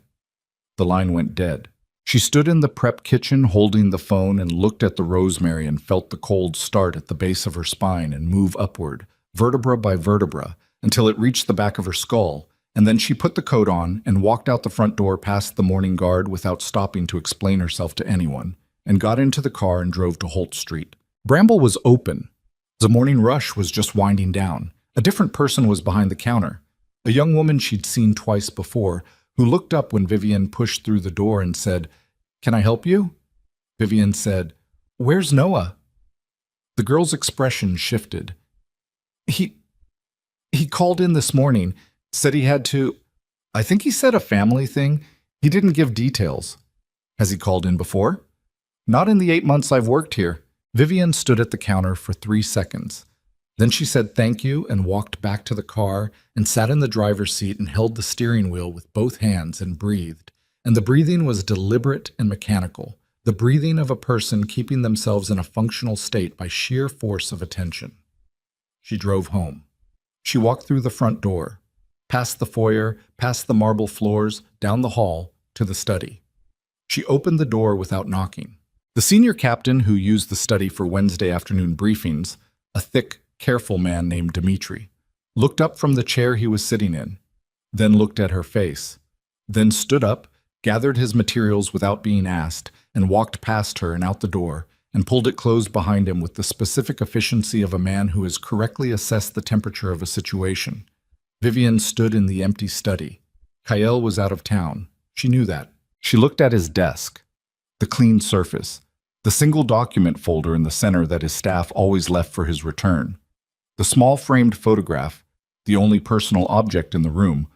Speaker 1: The line went dead. She stood in the prep kitchen holding the phone and looked at the rosemary and felt the cold start at the base of her spine and move upward, vertebra by vertebra, until it reached the back of her skull, and then she put the coat on and walked out the front door past the morning guard without stopping to explain herself to anyone, and got into the car and drove to Holt Street. Bramble was open. The morning rush was just winding down. A different person was behind the counter, a young woman she'd seen twice before, who looked up when Vivian pushed through the door and said, "Can I help you?" Vivian said, "Where's Noah?" The girl's expression shifted. He called in this morning, said he had to, I think he said a family thing. He didn't give details. Has he called in before? Not in the 8 months I've worked here. Vivian stood at the counter for 3 seconds. Then she said thank you and walked back to the car and sat in the driver's seat and held the steering wheel with both hands and breathed. And the breathing was deliberate and mechanical, the breathing of a person keeping themselves in a functional state by sheer force of attention. She drove home. She walked through the front door, past the foyer, past the marble floors, down the hall, to the study. She opened the door without knocking. The senior captain who used the study for Wednesday afternoon briefings, a thick, careful man named Dmitri, looked up from the chair he was sitting in, then looked at her face, then stood up, gathered his materials without being asked, and walked past her and out the door, and pulled it closed behind him with the specific efficiency of a man who has correctly assessed the temperature of a situation. Vivian stood in the empty study. Kyle was out of town. She knew that. She looked at his desk, the clean surface, the single document folder in the center that his staff always left for his return, the small framed photograph, the only personal object in the room,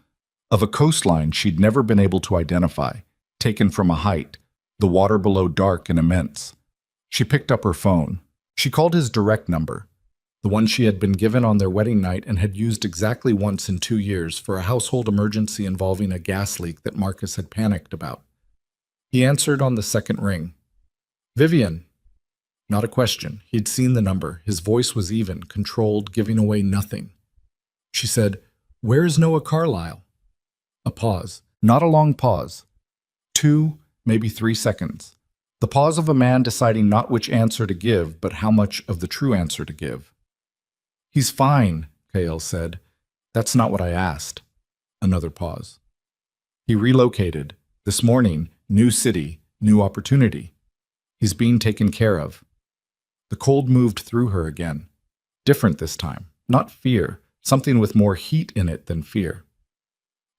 Speaker 1: of a coastline she'd never been able to identify, taken from a height, the water below dark and immense. She picked up her phone. She called his direct number, the one she had been given on their wedding night and had used exactly once in 2 years for a household emergency involving a gas leak that Marcus had panicked about. He answered on the second ring. Vivian. Not a question. He'd seen the number. His voice was even, controlled, giving away nothing. She said, "Where is Noah Carlyle?" A pause. Not a long pause. 2, maybe 3 seconds. The pause of a man deciding not which answer to give, but how much of the true answer to give. "He's fine," Kyle said. "That's not what I asked." Another pause. "He relocated. This morning, new city, new opportunity. He's being taken care of." The cold moved through her again. Different this time. Not fear. Something with more heat in it than fear.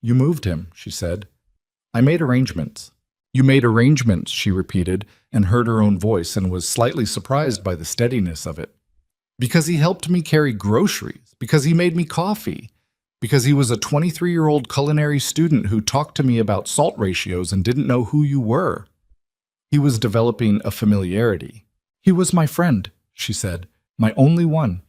Speaker 1: "You moved him," she said. "I made arrangements." "You made arrangements," she repeated, and heard her own voice and was slightly surprised by the steadiness of it. "Because he helped me carry groceries. Because he made me coffee. Because he was a 23-year-old culinary student who talked to me about salt ratios and didn't know who you were." He was developing a familiarity. "He was my friend," she said. "My only one.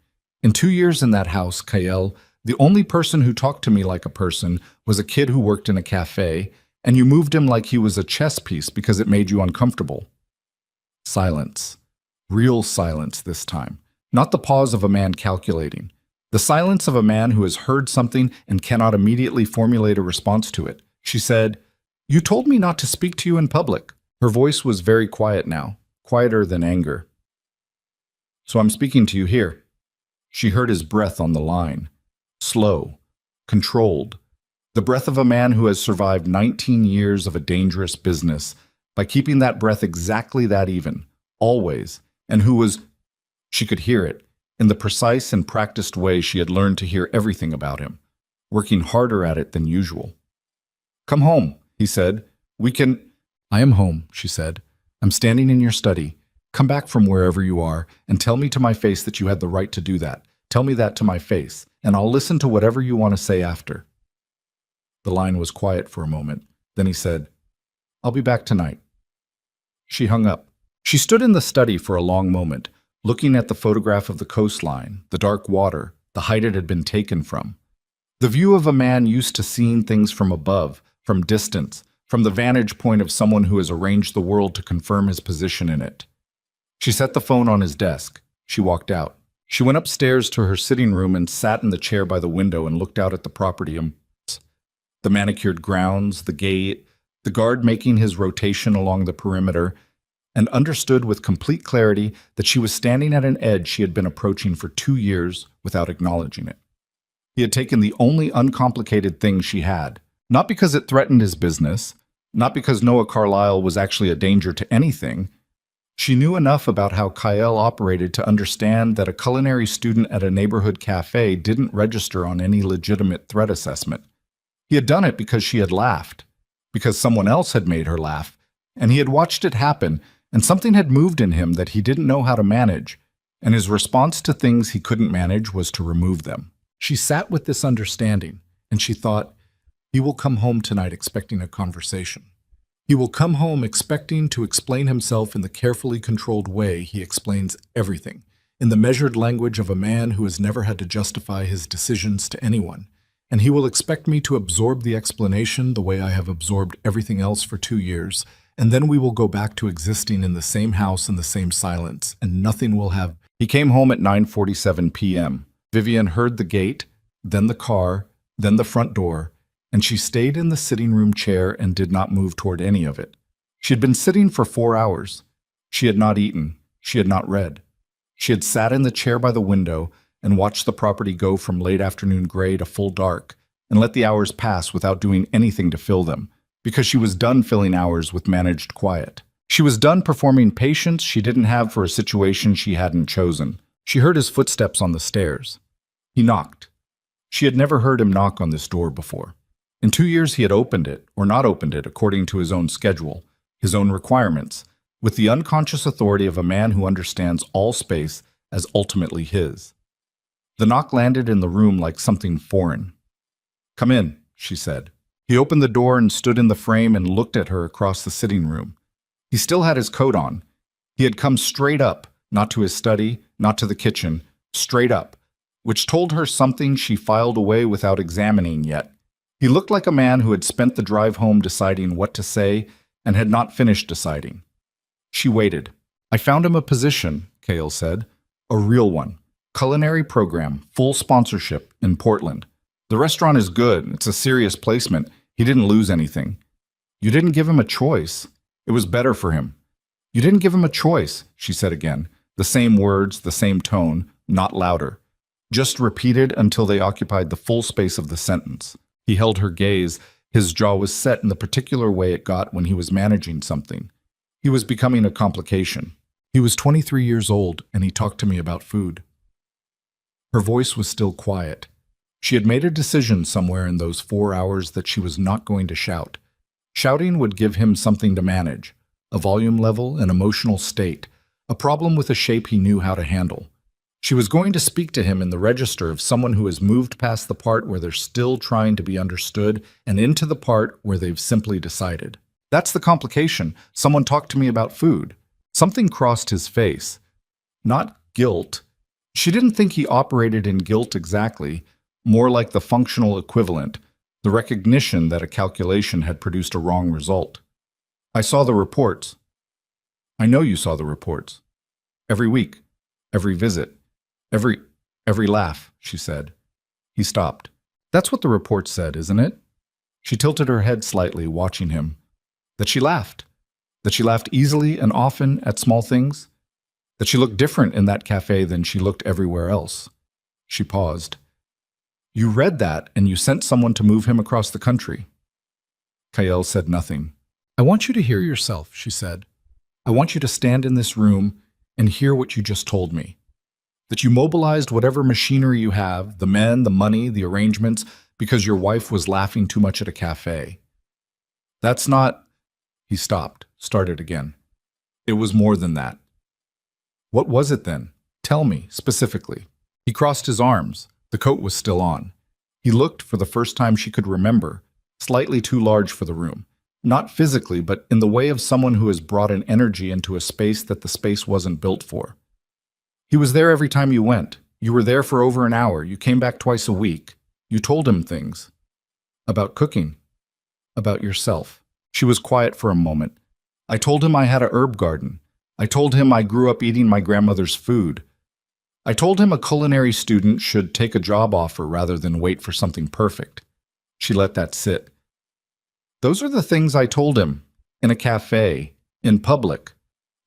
Speaker 1: In 2 years in that house, Kyle, the only person who talked to me like a person was a kid who worked in a cafe, and you moved him like he was a chess piece because it made you uncomfortable." Silence. Real silence this time. Not the pause of a man calculating. The silence of a man who has heard something and cannot immediately formulate a response to it. She said, "You told me not to speak to you in public." Her voice was very quiet now, quieter than anger. "So I'm speaking to you here." She heard his breath on the line. Slow, controlled. The breath of a man who has survived 19 years of a dangerous business by keeping that breath exactly that even, always, and who was, she could hear it, in the precise and practiced way she had learned to hear everything about him, working harder at it than usual. Come home, he said. We can... I am home, she said. I'm standing in your study. Come back from wherever you are and tell me to my face that you had the right to do that. Tell me that to my face, and I'll listen to whatever you want to say after. The line was quiet for a moment. Then he said, I'll be back tonight. She hung up. She stood in the study for a long moment, looking at the photograph of the coastline, the dark water, the height it had been taken from. The view of a man used to seeing things from above, from distance, from the vantage point of someone who has arranged the world to confirm his position in it. She set the phone on his desk. She walked out. She went upstairs to her sitting room and sat in the chair by the window and looked out at the property. The manicured grounds, the gate, the guard making his rotation along the perimeter, and understood with complete clarity that she was standing at an edge she had been approaching for 2 years without acknowledging it. He had taken the only uncomplicated thing she had, not because it threatened his business, not because Noah Carlyle was actually a danger to anything. She knew enough about how Kyle operated to understand that a culinary student at a neighborhood cafe didn't register on any legitimate threat assessment. He had done it because she had laughed, because someone else had made her laugh, and he had watched it happen, and something had moved in him that he didn't know how to manage, and his response to things he couldn't manage was to remove them. She sat with this understanding, and she thought, he will come home tonight expecting a conversation. He will come home expecting to explain himself in the carefully controlled way he explains everything, in the measured language of a man who has never had to justify his decisions to anyone, and he will expect me to absorb the explanation the way I have absorbed everything else for 2 years, and then we will go back to existing in the same house in the same silence, and nothing will have... He came home at 9:47 p.m. Vivian heard the gate, then the car, then the front door, and she stayed in the sitting room chair and did not move toward any of it. She had been sitting for 4 hours. She had not eaten. She had not read. She had sat in the chair by the window and watched the property go from late afternoon gray to full dark, and let the hours pass without doing anything to fill them, because she was done filling hours with managed quiet. She was done performing patience she didn't have for a situation she hadn't chosen. She heard his footsteps on the stairs. He knocked. She had never heard him knock on this door before. In 2 years he had opened it, or not opened it, according to his own schedule, his own requirements, with the unconscious authority of a man who understands all space as ultimately his. The knock landed in the room like something foreign. Come in, she said. He opened the door and stood in the frame and looked at her across the sitting room. He still had his coat on. He had come straight up, not to his study, not to the kitchen, straight up, which told her something she filed away without examining yet. He looked like a man who had spent the drive home deciding what to say and had not finished deciding. She waited. I found him a position, Cale said. A real one. Culinary program, full sponsorship, in Portland. The restaurant is good. It's a serious placement. He didn't lose anything. You didn't give him a choice. It was better for him. You didn't give him a choice, she said again. The same words, the same tone, not louder. Just repeated until they occupied the full space of the sentence. He held her gaze. His jaw was set in the particular way it got when he was managing something. He was becoming a complication. He was 23 years old, and he talked to me about food. Her voice was still quiet. She had made a decision somewhere in those 4 hours that she was not going to shout. Shouting would give him something to manage, a volume level, an emotional state, a problem with a shape he knew how to handle. She was going to speak to him in the register of someone who has moved past the part where they're still trying to be understood and into the part where they've simply decided. That's the complication. Someone talked to me about food. Something crossed his face. Not guilt. She didn't think he operated in guilt exactly, more like the functional equivalent, the recognition that a calculation had produced a wrong result. I saw the reports. I know you saw the reports. Every week, every visit, every laugh, she said. He stopped. That's what the report said, isn't it? She tilted her head slightly, watching him. That she laughed. That she laughed easily and often at small things. That she looked different in that cafe than she looked everywhere else. She paused. You read that and you sent someone to move him across the country. Kael said nothing. I want you to hear yourself, she said. I want you to stand in this room and hear what you just told me. That you mobilized whatever machinery you have, the men, the money, the arrangements, because your wife was laughing too much at a cafe. That's not... He stopped, started again. It was more than that. What was it then? Tell me, specifically. He crossed his arms. The coat was still on. He looked, for the first time she could remember, slightly too large for the room. Not physically, but in the way of someone who has brought an energy into a space that the space wasn't built for. He was there every time you went. You were there for over an hour. You came back twice a week. You told him things. About cooking. About yourself. She was quiet for a moment. I told him I had a herb garden. I told him I grew up eating my grandmother's food. I told him a culinary student should take a job offer rather than wait for something perfect. She let that sit. Those are the things I told him, in a cafe, in public,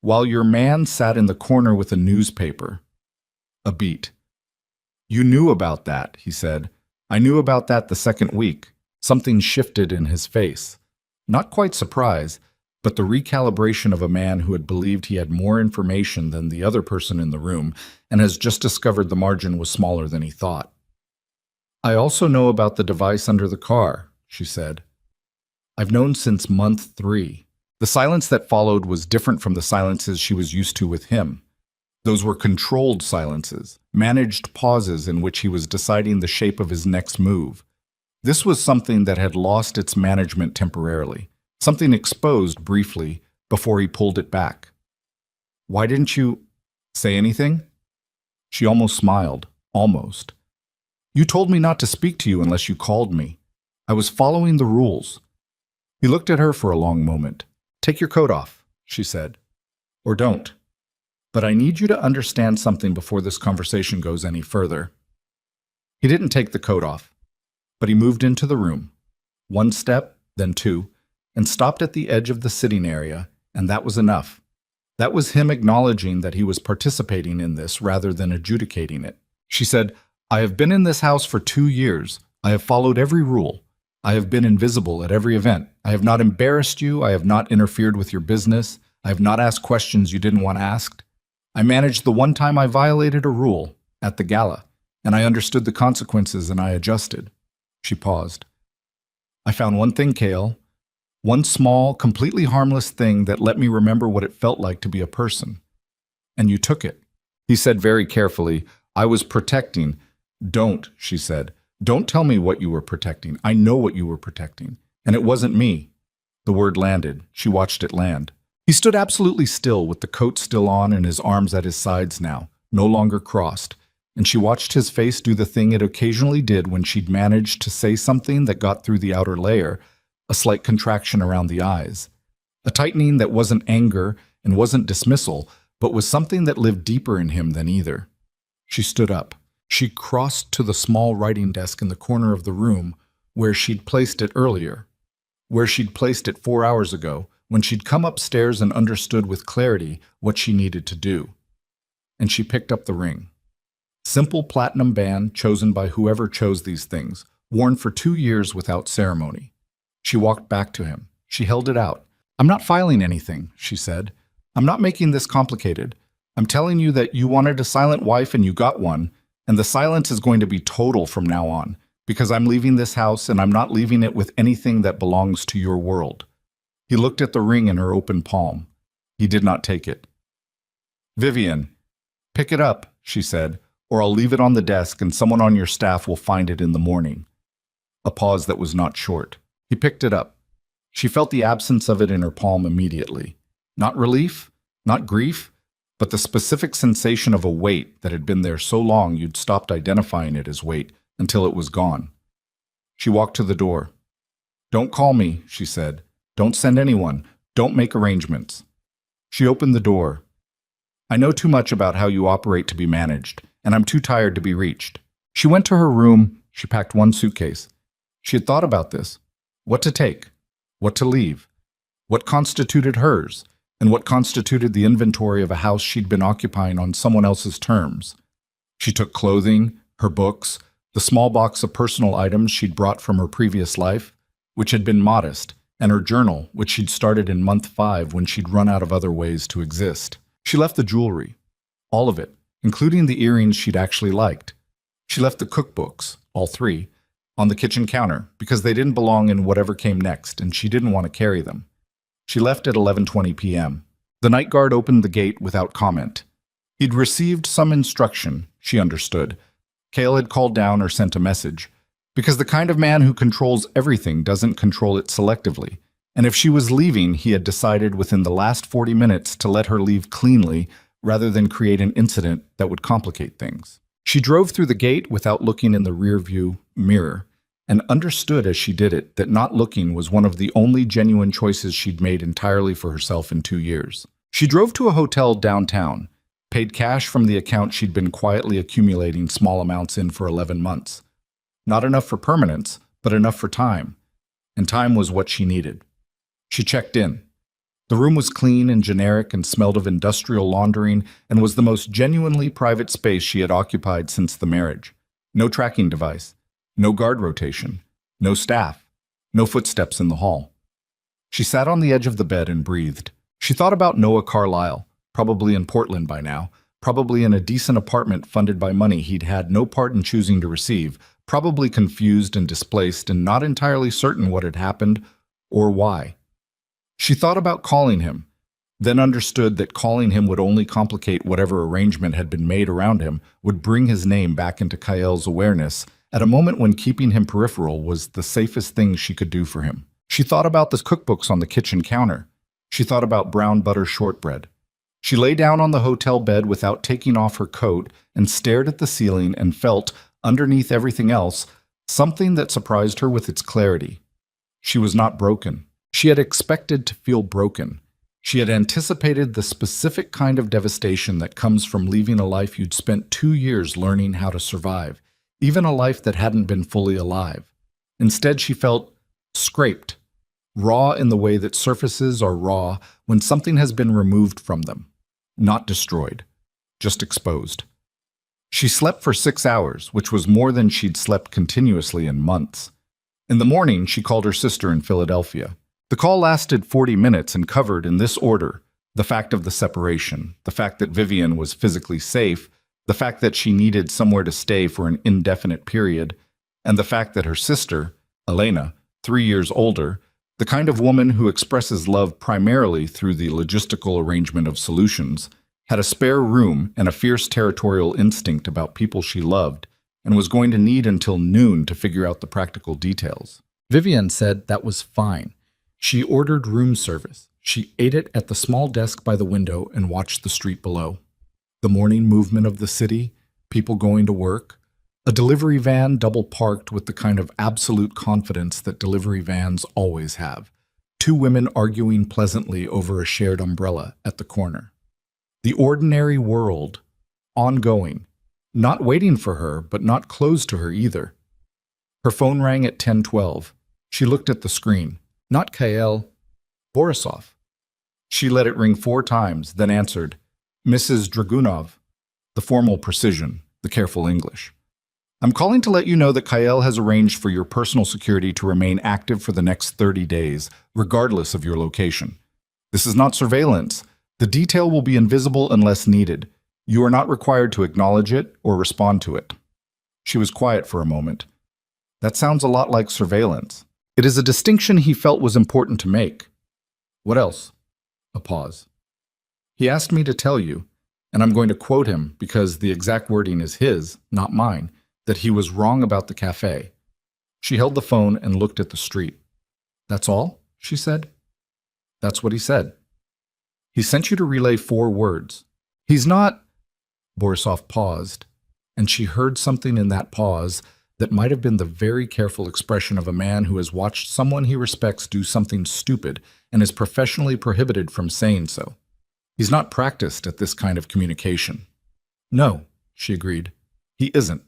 Speaker 1: while your man sat in the corner with a newspaper. A beat. You knew about that, he said. I knew about that the second week. Something shifted in his face. Not quite surprise, but the recalibration of a man who had believed he had more information than the other person in the room and has just discovered the margin was smaller than he thought. I also know about the device under the car, she said. I've known since month 3. The silence that followed was different from the silences she was used to with him. Those were controlled silences, managed pauses in which he was deciding the shape of his next move. This was something that had lost its management temporarily, something exposed briefly before he pulled it back. Why didn't you say anything? She almost smiled, almost. You told me not to speak to you unless you called me. I was following the rules. He looked at her for a long moment. Take your coat off, she said. Or don't. But I need you to understand something before this conversation goes any further. He didn't take the coat off, but he moved into the room. 1 step, then 2, and stopped at the edge of the sitting area, and that was enough. That was him acknowledging that he was participating in this rather than adjudicating it. She said, I have been in this house for 2 years. I have followed every rule. I have been invisible at every event. I have not embarrassed you. I have not interfered with your business. I have not asked questions you didn't want asked. I managed the one time I violated a rule, at the gala, and I understood the consequences and I adjusted. She paused. I found one thing, Kael. One small, completely harmless thing that let me remember what it felt like to be a person. And you took it. He said very carefully, I was protecting. Don't, she said. Don't tell me what you were protecting. I know what you were protecting. And it wasn't me. The word landed. She watched it land. He stood absolutely still with the coat still on and his arms at his sides now, no longer crossed. And she watched his face do the thing it occasionally did when she'd managed to say something that got through the outer layer, a slight contraction around the eyes. A tightening that wasn't anger and wasn't dismissal, but was something that lived deeper in him than either. She stood up. She crossed to the small writing desk in the corner of the room where she'd placed it earlier, where she'd placed it 4 hours ago, when she'd come upstairs and understood with clarity what she needed to do. And she picked up the ring. Simple platinum band chosen by whoever chose these things, worn for 2 years without ceremony. She walked back to him. She held it out. I'm not filing anything, she said. I'm not making this complicated. I'm telling you that you wanted a silent wife and you got one, and the silence is going to be total from now on, because I'm leaving this house and I'm not leaving it with anything that belongs to your world. He looked at the ring in her open palm. He did not take it. Vivian, pick it up, she said, or I'll leave it on the desk and someone on your staff will find it in the morning. A pause that was not short. He picked it up. She felt the absence of it in her palm immediately. Not relief, not grief, but the specific sensation of a weight that had been there so long you'd stopped identifying it as weight until it was gone. She walked to the door. Don't call me, she said. Don't send anyone. Don't make arrangements. She opened the door. I know too much about how you operate to be managed, and I'm too tired to be reached. She went to her room. She packed 1 suitcase. She had thought about this. What to take, what to leave, what constituted hers, and what constituted the inventory of a house she'd been occupying on someone else's terms. She took clothing, Her books, the small box of personal items she'd brought from her previous life, which had been modest, and her journal, which she'd started in month 5 when she'd run out of other ways to exist. She left the jewelry, all of it, including the earrings she'd actually liked. She left the cookbooks, all 3, on the kitchen counter because they didn't belong in whatever came next and she didn't want to carry them. She left at 11:20 p.m. The night guard opened the gate without comment. He'd received some instruction, she understood. Cale had called down or sent a message, because the kind of man who controls everything doesn't control it selectively, and if she was leaving, he had decided within the last 40 minutes to let her leave cleanly rather than create an incident that would complicate things. She drove through the gate without looking in the rearview mirror, and understood as she did it that not looking was one of the only genuine choices she'd made entirely for herself in 2 years. She drove to a hotel downtown, paid cash from the account she'd been quietly accumulating small amounts in for 11 months. Not enough for permanence, but enough for time. And time was what she needed. She checked in. The room was clean and generic and smelled of industrial laundering and was the most genuinely private space she had occupied since the marriage. No tracking device, no guard rotation, no staff, no footsteps in the hall. She sat on the edge of the bed and breathed. She thought about Noah Carlyle, probably in Portland by now, probably in a decent apartment funded by money he'd had no part in choosing to receive, probably confused and displaced and not entirely certain what had happened or why. She thought about calling him, then understood that calling him would only complicate whatever arrangement had been made around him, would bring his name back into Kael's awareness at a moment when keeping him peripheral was the safest thing she could do for him. She thought about the cookbooks on the kitchen counter. She thought about brown butter shortbread. She lay down on the hotel bed without taking off her coat and stared at the ceiling and felt, underneath everything else, something that surprised her with its clarity. She was not broken. She had expected to feel broken. She had anticipated the specific kind of devastation that comes from leaving a life you'd spent 2 years learning how to survive, even a life that hadn't been fully alive. Instead, she felt scraped, raw in the way that surfaces are raw when something has been removed from them, not destroyed, just exposed. She slept for 6 hours, which was more than she'd slept continuously in months. In the morning, she called her sister in Philadelphia. The call lasted 40 minutes and covered, in this order, the fact of the separation, the fact that Vivian was physically safe, the fact that she needed somewhere to stay for an indefinite period, and the fact that her sister, Elena, 3 years older, the kind of woman who expresses love primarily through the logistical arrangement of solutions, had a spare room and a fierce territorial instinct about people she loved, and was going to need until noon to figure out the practical details. Vivian said that was fine. She ordered room service. She ate it at the small desk by the window and watched the street below. The morning movement of the city, people going to work, a delivery van double parked with the kind of absolute confidence that delivery vans always have. 2 women arguing pleasantly over a shared umbrella at the corner. The ordinary world, ongoing, not waiting for her, but not closed to her either. Her phone rang at 10:12. She looked at the screen. Not Kael, Borisov. She let it ring 4 times, then answered, Mrs. Dragunov, the formal precision, the careful English. I'm calling to let you know that Kael has arranged for your personal security to remain active for the next 30 days, regardless of your location. This is not surveillance. The detail will be invisible unless needed. You are not required to acknowledge it or respond to it. She was quiet for a moment. That sounds a lot like surveillance. It is a distinction he felt was important to make. What else? A pause. He asked me to tell you, and I'm going to quote him because the exact wording is his, not mine, that he was wrong about the cafe. She held the phone and looked at the street. That's all? She said. That's what he said. He sent you to relay 4 words. He's not... Borisov paused, and she heard something in that pause that might have been the very careful expression of a man who has watched someone he respects do something stupid and is professionally prohibited from saying so. He's not practiced at this kind of communication. No, she agreed. He isn't.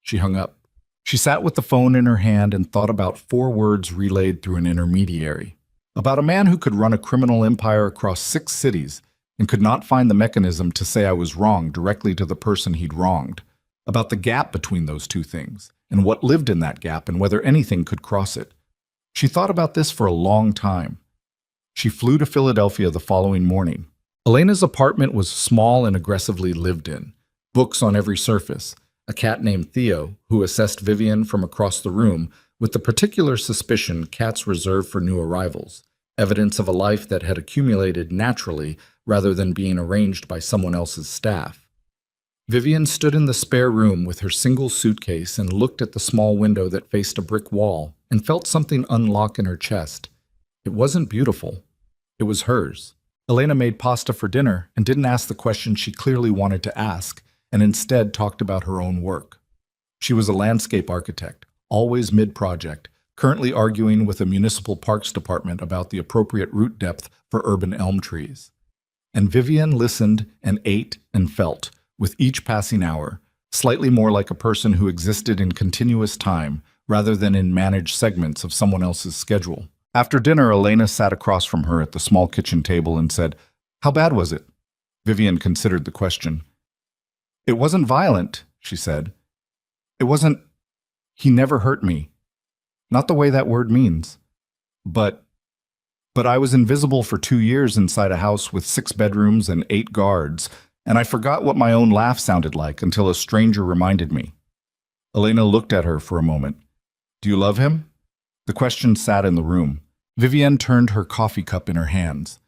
Speaker 1: She hung up. She sat with the phone in her hand and thought about 4 words relayed through an intermediary. About a man who could run a criminal empire across 6 cities and could not find the mechanism to say I was wrong directly to the person he'd wronged. about the gap between those two things, and what lived in that gap and whether anything could cross it. She thought about this for a long time. She flew to Philadelphia the following morning. Elena's apartment was small and aggressively lived in. Books on every surface. A cat named Theo, who assessed Vivian from across the room with the particular suspicion cats reserve for new arrivals, evidence of a life that had accumulated naturally rather than being arranged by someone else's staff. Vivian stood in the spare room with her single suitcase and looked at the small window that faced a brick wall and felt something unlock in her chest. It wasn't beautiful. It was hers. Elena made pasta for dinner and didn't ask the question she clearly wanted to ask, and instead talked about her own work. She was a landscape architect, always mid-project, currently arguing with a municipal parks department about the appropriate root depth for urban elm trees. And Vivian listened and ate and felt, with each passing hour, slightly more like a person who existed in continuous time rather than in managed segments of someone else's schedule. After dinner, Elena sat across from her at the small kitchen table and said, "How bad was it?" Vivian considered the question. "It wasn't violent," she said. "It wasn't... He never hurt me. Not the way that word means. But I was invisible for 2 years inside a house with 6 bedrooms and 8 guards, and I forgot what my own laugh sounded like until a stranger reminded me." Elena looked at her for a moment. "Do you love him?" The question sat in the room. Vivian turned her coffee cup in her hands.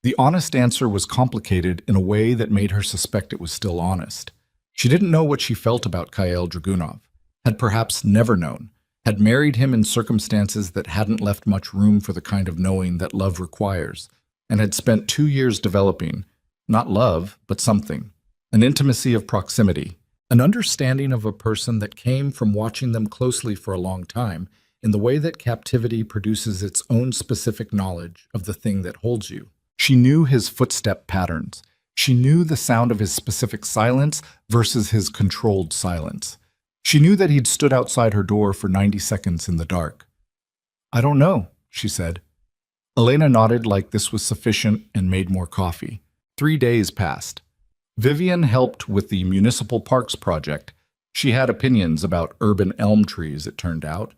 Speaker 1: The honest answer was complicated in a way that made her suspect it was still honest. She didn't know what she felt about Kyle Dragunov, had perhaps never known, had married him in circumstances that hadn't left much room for the kind of knowing that love requires, and had spent 2 years developing, not love, but something, an intimacy of proximity, an understanding of a person that came from watching them closely for a long time, in the way that captivity produces its own specific knowledge of the thing that holds you. She knew his footstep patterns. She knew the sound of his specific silence versus his controlled silence. She knew that he'd stood outside her door for 90 seconds in the dark. "I don't know," she said. Elena nodded like this was sufficient and made more coffee. 3 days passed. Vivian helped with the municipal parks project. She had opinions about urban elm trees, it turned out.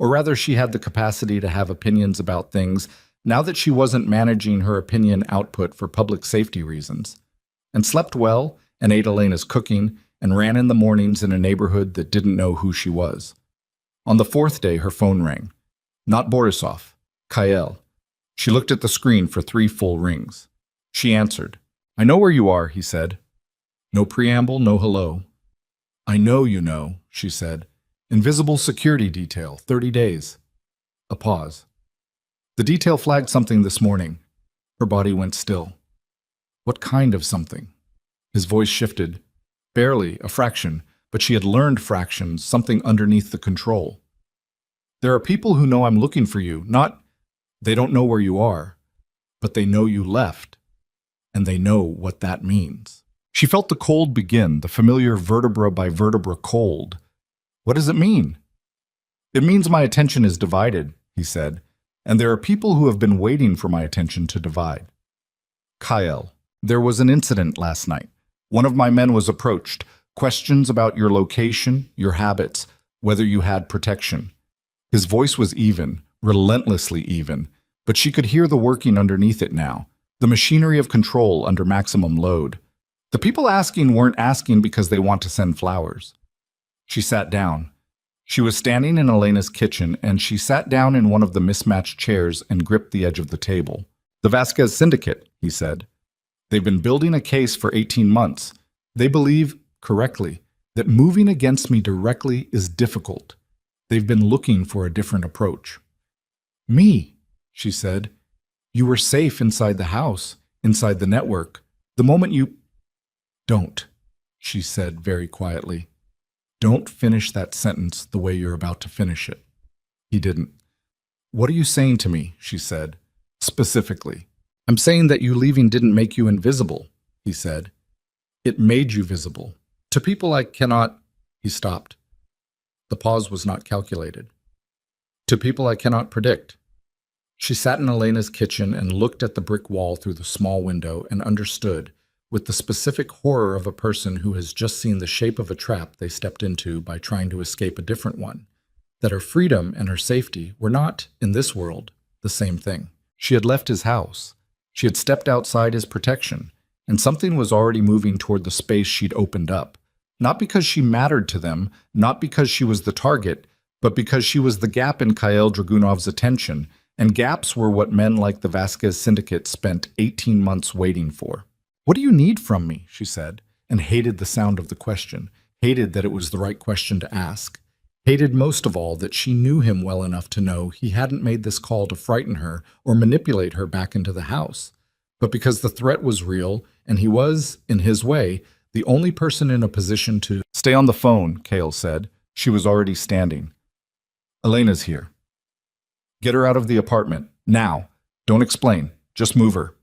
Speaker 1: Or rather, she had the capacity to have opinions about things now that she wasn't managing her opinion output for public safety reasons. And slept well, and ate Elena's cooking, and ran in the mornings in a neighborhood that didn't know who she was. On the 4th day, her phone rang. Not Borisov, Kyle. She looked at the screen for 3 full rings. She answered. "I know where you are," he said. No preamble, no hello. "I know you know," she said. "Invisible security detail, 30 days. A pause. "The detail flagged something this morning." Her body went still. "What kind of something?" His voice shifted. Barely, a fraction, but she had learned fractions, something underneath the control. "There are people who know I'm looking for you, not... They don't know where you are, but they know you left, and they know what that means." She felt the cold begin, the familiar vertebra by vertebra cold. "What does it mean?" "It means my attention is divided," he said, "and there are people who have been waiting for my attention to divide." "Kyle, there was an incident last night. One of my men was approached. Questions about your location, your habits, whether you had protection." His voice was even, relentlessly even, but she could hear the working underneath it now, the machinery of control under maximum load. The people asking weren't asking because they want to send flowers. She sat down. She was standing in Elena's kitchen, and she sat down in one of the mismatched chairs and gripped the edge of the table. "The Vasquez Syndicate," he said. "They've been building a case for 18 months. They believe, correctly, that moving against me directly is difficult. They've been looking for a different approach." "Me," she said. "You were safe inside the house, inside the network. The moment you..." "Don't," she said very quietly. "Don't finish that sentence the way you're about to finish it." He didn't. "What are you saying to me?" she said, specifically. "I'm saying that you leaving didn't make you invisible," he said. "It made you visible. To people I cannot..." He stopped. The pause was not calculated. "To people I cannot predict." She sat in Elena's kitchen and looked at the brick wall through the small window and understood, with the specific horror of a person who has just seen the shape of a trap they stepped into by trying to escape a different one, that her freedom and her safety were not, in this world, the same thing. She had left his house. She had stepped outside his protection, and something was already moving toward the space she'd opened up. Not because she mattered to them, not because she was the target, but because she was the gap in Kyle Dragunov's attention, and gaps were what men like the Vasquez syndicate spent 18 months waiting for. "What do you need from me?" she said, and hated the sound of the question, hated that it was the right question to ask, hated most of all that she knew him well enough to know he hadn't made this call to frighten her or manipulate her back into the house, but because the threat was real, and he was, in his way, the only person in a position to— "Stay on the phone," Kale said. She was already standing. "Elena's here. Get her out of the apartment, now. Don't explain, just move her."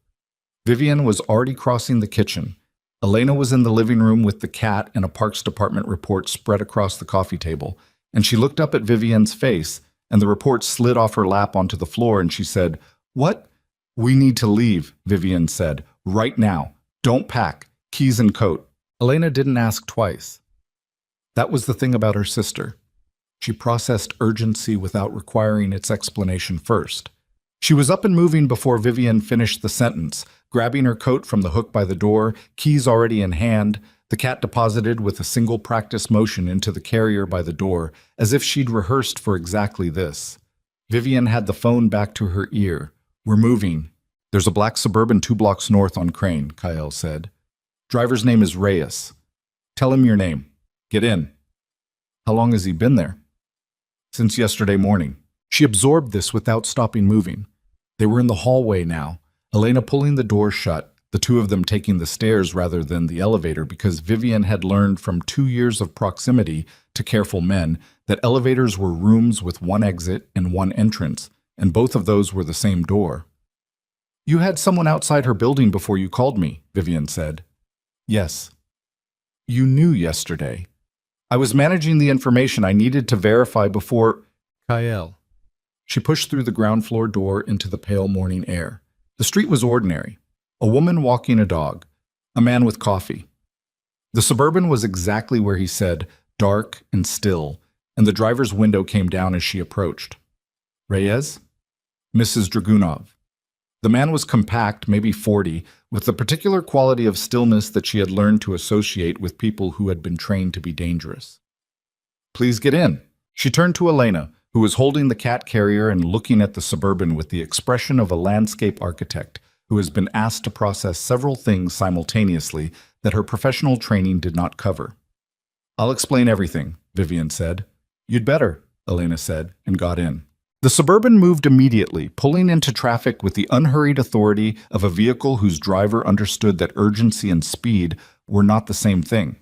Speaker 1: Vivian was already crossing the kitchen. Elena was in the living room with the cat and a Parks Department report spread across the coffee table, and she looked up at Vivian's face, and the report slid off her lap onto the floor, and she said, "What?" "We need to leave," Vivian said. "Right now. Don't pack. Keys and coat." Elena didn't ask twice. That was the thing about her sister. She processed urgency without requiring its explanation first. She was up and moving before Vivian finished the sentence, grabbing her coat from the hook by the door, keys already in hand, the cat deposited with a single practice motion into the carrier by the door, as if she'd rehearsed for exactly this. Vivian had the phone back to her ear. "We're moving. There's a black Suburban 2 blocks north on Crane," Kyle said. "Driver's name is Reyes. Tell him your name. Get in." "How long has he been there?" "Since yesterday morning." She absorbed this without stopping moving. They were in the hallway now, Elena pulling the door shut, the two of them taking the stairs rather than the elevator because Vivian had learned from 2 years of proximity to careful men that elevators were rooms with one exit and one entrance, and both of those were the same door. "You had someone outside her building before you called me," Vivian said. "Yes." "You knew yesterday." "I was managing the information I needed to verify before—" "Kyle." She pushed through the ground floor door into the pale morning air. The street was ordinary. A woman walking a dog. A man with coffee. The Suburban was exactly where he said, dark and still, and the driver's window came down as she approached. "Reyes?" "Mrs. Dragunov." The man was compact, maybe 40, with the particular quality of stillness that she had learned to associate with people who had been trained to be dangerous. "Please get in." She turned to Elena, who was holding the cat carrier and looking at the Suburban with the expression of a landscape architect who has been asked to process several things simultaneously that her professional training did not cover. "I'll explain everything," Vivian said. "You'd better," Elena said, and got in. The Suburban moved immediately, pulling into traffic with the unhurried authority of a vehicle whose driver understood that urgency and speed were not the same thing.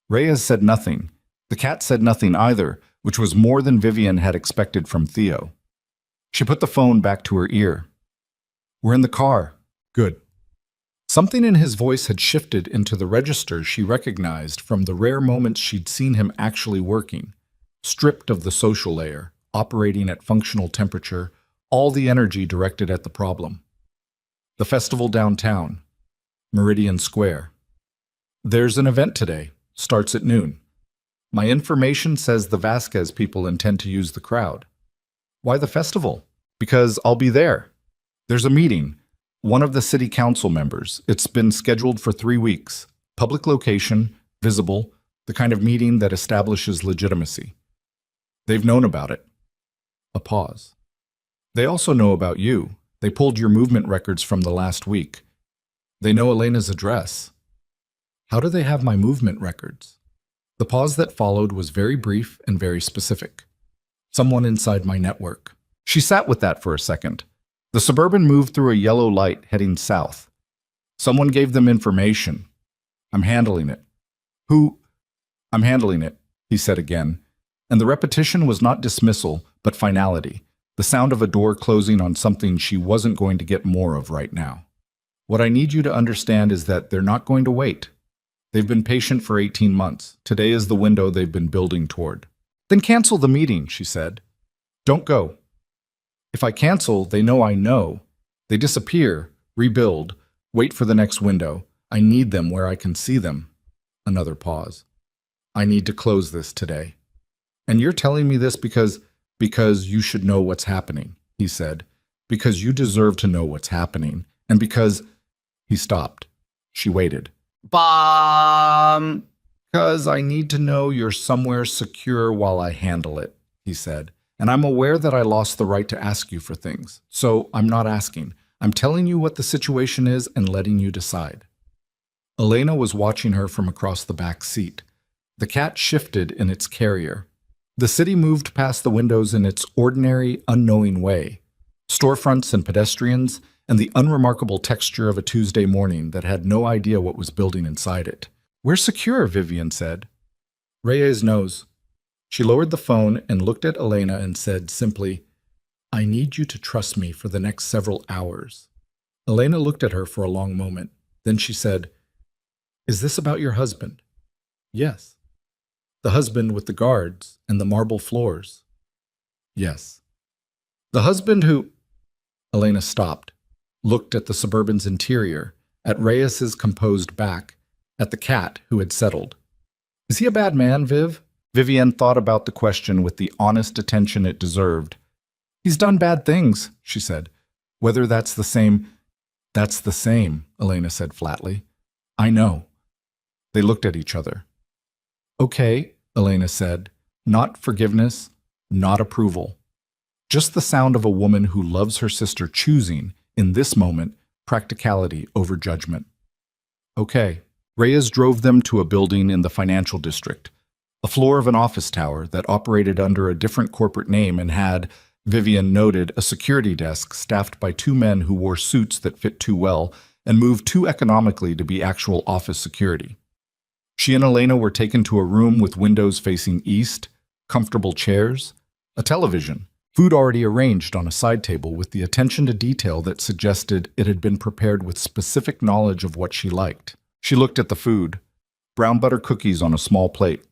Speaker 1: Reyes said nothing. The cat said nothing either, which was more than Vivian had expected from Theo. She put the phone back to her ear. "We're in the car." "Good." Something in his voice had shifted into the register she recognized from the rare moments she'd seen him actually working, stripped of the social layer, operating at functional temperature, all the energy directed at the problem. "The festival downtown. Meridian Square. There's an event today. Starts at noon. My information says the Vasquez people intend to use the crowd." "Why the festival?" "Because I'll be there. There's a meeting. One of the city council members. It's been scheduled for 3 weeks. Public location, visible, the kind of meeting that establishes legitimacy. They've known about it." A pause. "They also know about you. They pulled your movement records from the last week. They know Elena's address." "How do they have my movement records?" The pause that followed was very brief and very specific. "Someone inside my network." She sat with that for a second. The Suburban moved through a yellow light heading south. "Someone gave them information. I'm handling it." "Who?" "I'm handling it," he said again, and the repetition was not dismissal, but finality, the sound of a door closing on something she wasn't going to get more of right now. "What I need you to understand is that they're not going to wait. They've been patient for 18 months. Today is the window they've been building toward." "Then cancel the meeting," she said. "Don't go." "If I cancel, they know I know. They disappear, rebuild, wait for the next window. I need them where I can see them. Another pause. I need to close this today. And you're telling me this because you should know what's happening, he said. Because you deserve to know what's happening. And because... He stopped. She waited.
Speaker 2: Bomb!
Speaker 1: Because I need to know you're somewhere secure while I handle it, he said. And I'm aware that I lost the right to ask you for things. So I'm not asking. I'm telling you what the situation is and letting you decide. Elena was watching her from across the back seat. The cat shifted in its carrier. The city moved past the windows in its ordinary, unknowing way. Storefronts and pedestrians, and the unremarkable texture of a Tuesday morning that had no idea what was building inside it. We're secure, Vivian said. Reyes knows. She lowered the phone and looked at Elena and said simply, I need you to trust me for the next several hours. Elena looked at her for a long moment. Then she said, Is this about your husband? Yes. The husband with the guards and the marble floors? Yes. The husband who... Elena stopped, looked at the Suburban's interior, at Reyes's composed back, at the cat who had settled. Is he a bad man, Viv? Vivian thought about the question with the honest attention it deserved. He's done bad things, she said. Whether that's the same... That's the same, Elena said flatly. I know. They looked at each other. Okay, Elena said. Not forgiveness, not approval. Just the sound of a woman who loves her sister choosing, in this moment, practicality over judgment. Okay. Reyes drove them to a building in the financial district, a floor of an office tower that operated under a different corporate name and had, Vivian noted, a security desk staffed by two men who wore suits that fit too well and moved too economically to be actual office security. She and Elena were taken to a room with windows facing east, comfortable chairs, a television, food already arranged on a side table with the attention to detail that suggested it had been prepared with specific knowledge of what she liked. She looked at the food. Brown butter cookies on a small plate.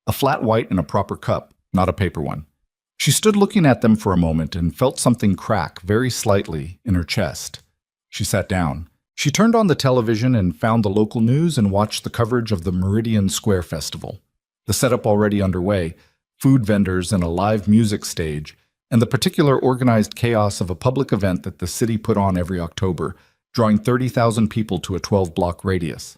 Speaker 1: A flat white in a proper cup, not a paper one. She stood looking at them for a moment and felt something crack very slightly in her chest. She sat down. She turned on the television and found the local news and watched the coverage of the Meridian Square Festival. The setup already underway, food vendors and a live music stage, and the particular organized chaos of a public event that the city put on every October, drawing 30,000 people to a 12-block radius.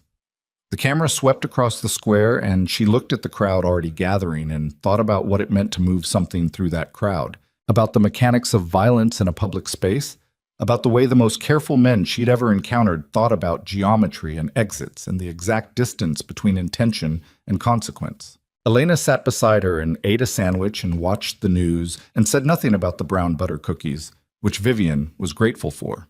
Speaker 1: The camera swept across the square, and she looked at the crowd already gathering and thought about what it meant to move something through that crowd, about the mechanics of violence in a public space, about the way the most careful men she'd ever encountered thought about geometry and exits and the exact distance between intention and consequence. Elena sat beside her and ate a sandwich and watched the news and said nothing about the brown butter cookies, which Vivian was grateful for.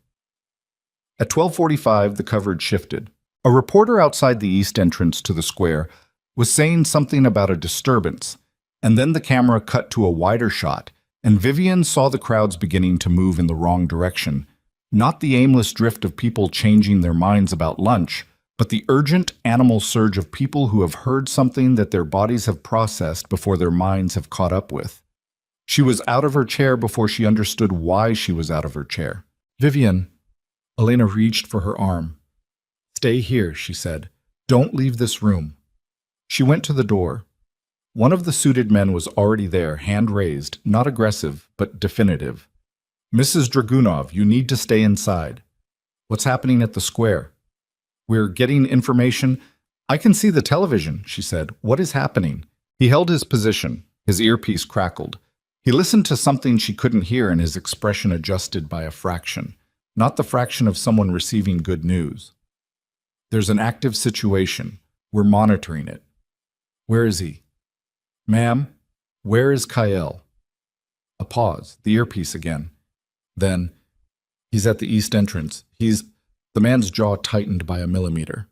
Speaker 1: At 12:45, the coverage shifted. A reporter outside the east entrance to the square was saying something about a disturbance, and then the camera cut to a wider shot, and Vivian saw the crowds beginning to move in the wrong direction. Not the aimless drift of people changing their minds about lunch, but the urgent animal surge of people who have heard something that their bodies have processed before their minds have caught up with. She was out of her chair before she understood why she was out of her chair. Vivian. Elena reached for her arm. Stay here, she said. Don't leave this room. She went to the door. One of the suited men was already there, hand raised, not aggressive, but definitive. Mrs. Dragunov, you need to stay inside. What's happening at the square? We're getting information. I can see the television, she said. What is happening? He held his position. His earpiece crackled. He listened to something she couldn't hear, and his expression adjusted by a fraction. Not the fraction of someone receiving good news. There's an active situation. We're monitoring it. Where is he? Ma'am, where is Kyle? A pause, the earpiece again. Then, he's at the east entrance. The man's jaw tightened by a millimeter.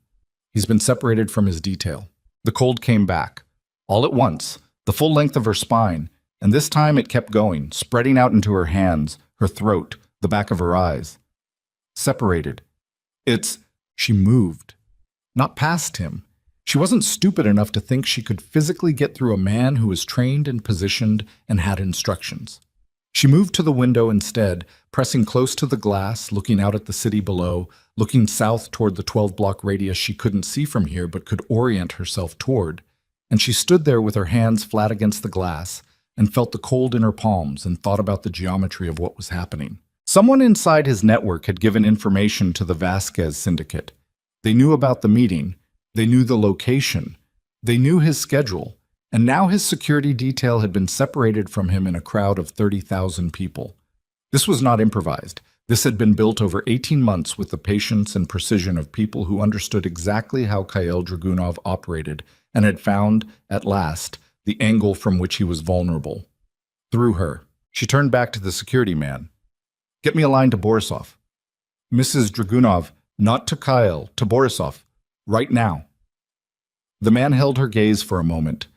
Speaker 1: He's been separated from his detail. The cold came back. All at once, the full length of her spine, and this time it kept going, spreading out into her hands, her throat, the back of her eyes. Separated. She moved. Not past him. She wasn't stupid enough to think she could physically get through a man who was trained and positioned and had instructions. She moved to the window instead, pressing close to the glass, looking out at the city below, looking south toward the 12-block radius she couldn't see from here but could orient herself toward. And she stood there with her hands flat against the glass and felt the cold in her palms and thought about the geometry of what was happening. Someone inside his network had given information to the Vasquez syndicate. They knew about the meeting. They knew the location. They knew his schedule. And now his security detail had been separated from him in a crowd of 30,000 people. This was not improvised. This had been built over 18 months with the patience and precision of people who understood exactly how Kyle Dragunov operated and had found, at last, the angle from which he was vulnerable. Through her, she turned back to the security man. "Get me a line to Borisov." "Mrs. Dragunov, not to Kyle, to Borisov. Right now." The man held her gaze for a moment.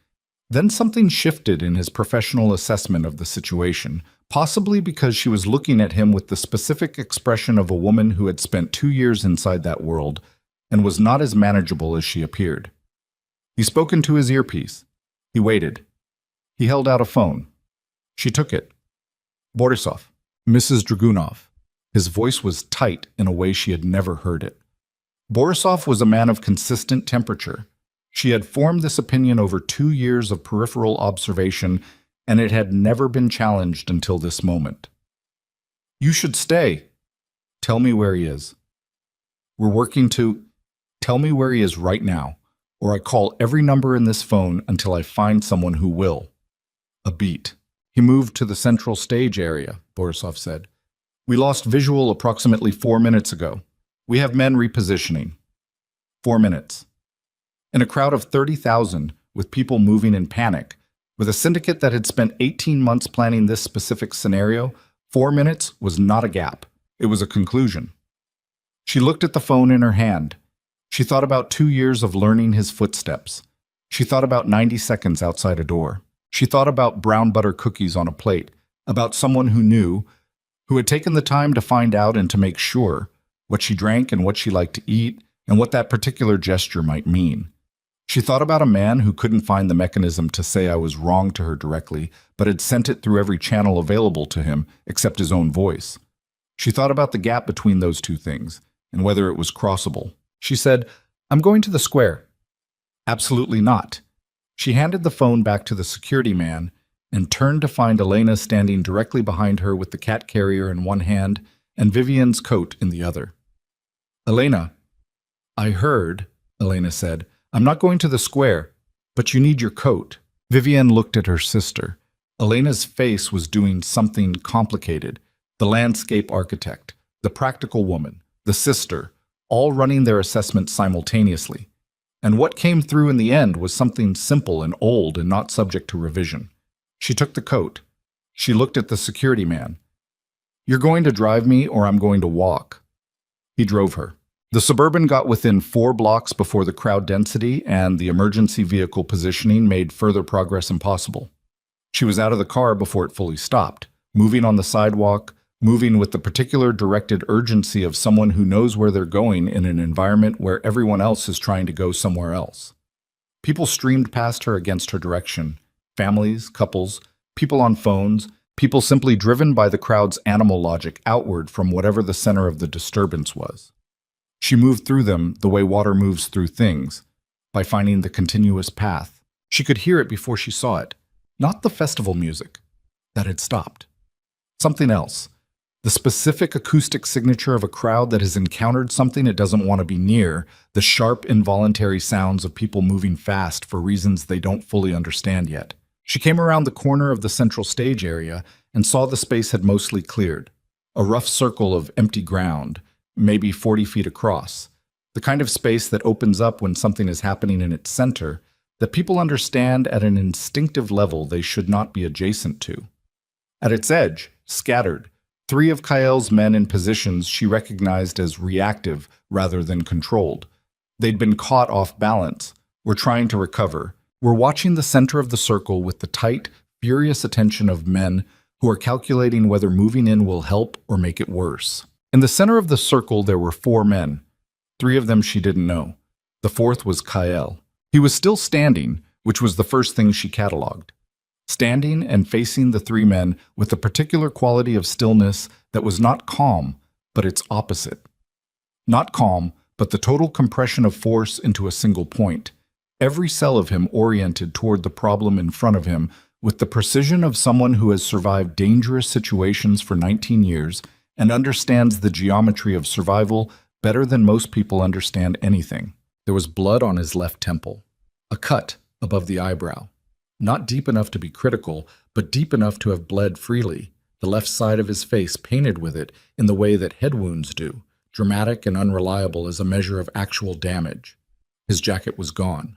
Speaker 1: Then something shifted in his professional assessment of the situation, possibly because she was looking at him with the specific expression of a woman who had spent 2 years inside that world and was not as manageable as she appeared. He spoke into his earpiece. He waited. He held out a phone. She took it. "Borisov, Mrs. Dragunov." His voice was tight in a way she had never heard it. Borisov was a man of consistent temperature. She had formed this opinion over 2 years of peripheral observation, and it had never been challenged until this moment. "You should stay." "Tell me where he is." "We're working to—" "Tell me where he is right now, or I call every number in this phone until I find someone who will." A beat. "He moved to the central stage area," Borisov said. "We lost visual approximately 4 minutes ago. We have men repositioning." 4 minutes. In a crowd of 30,000, with people moving in panic, with a syndicate that had spent 18 months planning this specific scenario, 4 minutes was not a gap. It was a conclusion. She looked at the phone in her hand. She thought about 2 years of learning his footsteps. She thought about 90 seconds outside a door. She thought about brown butter cookies on a plate, about someone who knew, who had taken the time to find out and to make sure what she drank and what she liked to eat and what that particular gesture might mean. She thought about a man who couldn't find the mechanism to say I was wrong to her directly, but had sent it through every channel available to him except his own voice. She thought about the gap between those two things and whether it was crossable. She said, "I'm going to the square." "Absolutely not." She handed the phone back to the security man and turned to find Elena standing directly behind her with the cat carrier in one hand and Vivian's coat in the other. "Elena." "I heard," Elena said. "I'm not going to the square, but you need your coat." Vivian looked at her sister. Elena's face was doing something complicated. The landscape architect, the practical woman, the sister, all running their assessment simultaneously. And what came through in the end was something simple and old and not subject to revision. She took the coat. She looked at the security man. "You're going to drive me or I'm going to walk." He drove her. The Suburban got within 4 blocks before the crowd density and the emergency vehicle positioning made further progress impossible. She was out of the car before it fully stopped, moving on the sidewalk, moving with the particular directed urgency of someone who knows where they're going in an environment where everyone else is trying to go somewhere else. People streamed past her against her direction. Families, couples, people on phones, people simply driven by the crowd's animal logic outward from whatever the center of the disturbance was. She moved through them the way water moves through things, by finding the continuous path. She could hear it before she saw it. Not the festival music. That had stopped. Something else. The specific acoustic signature of a crowd that has encountered something it doesn't want to be near, the sharp, involuntary sounds of people moving fast for reasons they don't fully understand yet. She came around the corner of the central stage area and saw the space had mostly cleared. A rough circle of empty ground, maybe 40 feet across, the kind of space that opens up when something is happening in its center that people understand at an instinctive level they should not be adjacent to. At its edge, scattered, 3 of Kyle's men in positions she recognized as reactive rather than controlled. They'd been caught off balance, were trying to recover, were watching the center of the circle with the tight, furious attention of men who are calculating whether moving in will help or make it worse. In the center of the circle there were 4 men. 3 of them she didn't know. The 4th was Kyle. He was still standing, which was the first thing she cataloged. standing and facing the three men with a particular quality of stillness that was not calm, but its opposite. Not calm, but the total compression of force into a single point, every cell of him oriented toward the problem in front of him with the precision of someone who has survived dangerous situations for 19 years and understands the geometry of survival better than most people understand anything. There was blood on his left temple, a cut above the eyebrow. Not deep enough to be critical, but deep enough to have bled freely, the left side of his face painted with it in the way that head wounds do, dramatic and unreliable as a measure of actual damage. His jacket was gone.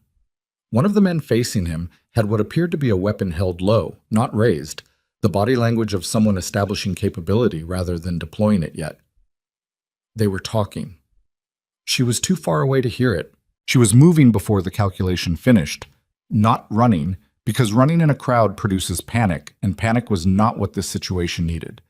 Speaker 1: One of the men facing him had what appeared to be a weapon held low, not raised, the body language of someone establishing capability rather than deploying it yet. They were talking. She was too far away to hear it. She was moving before the calculation finished, not running, because running in a crowd produces panic, and panic was not what this situation needed,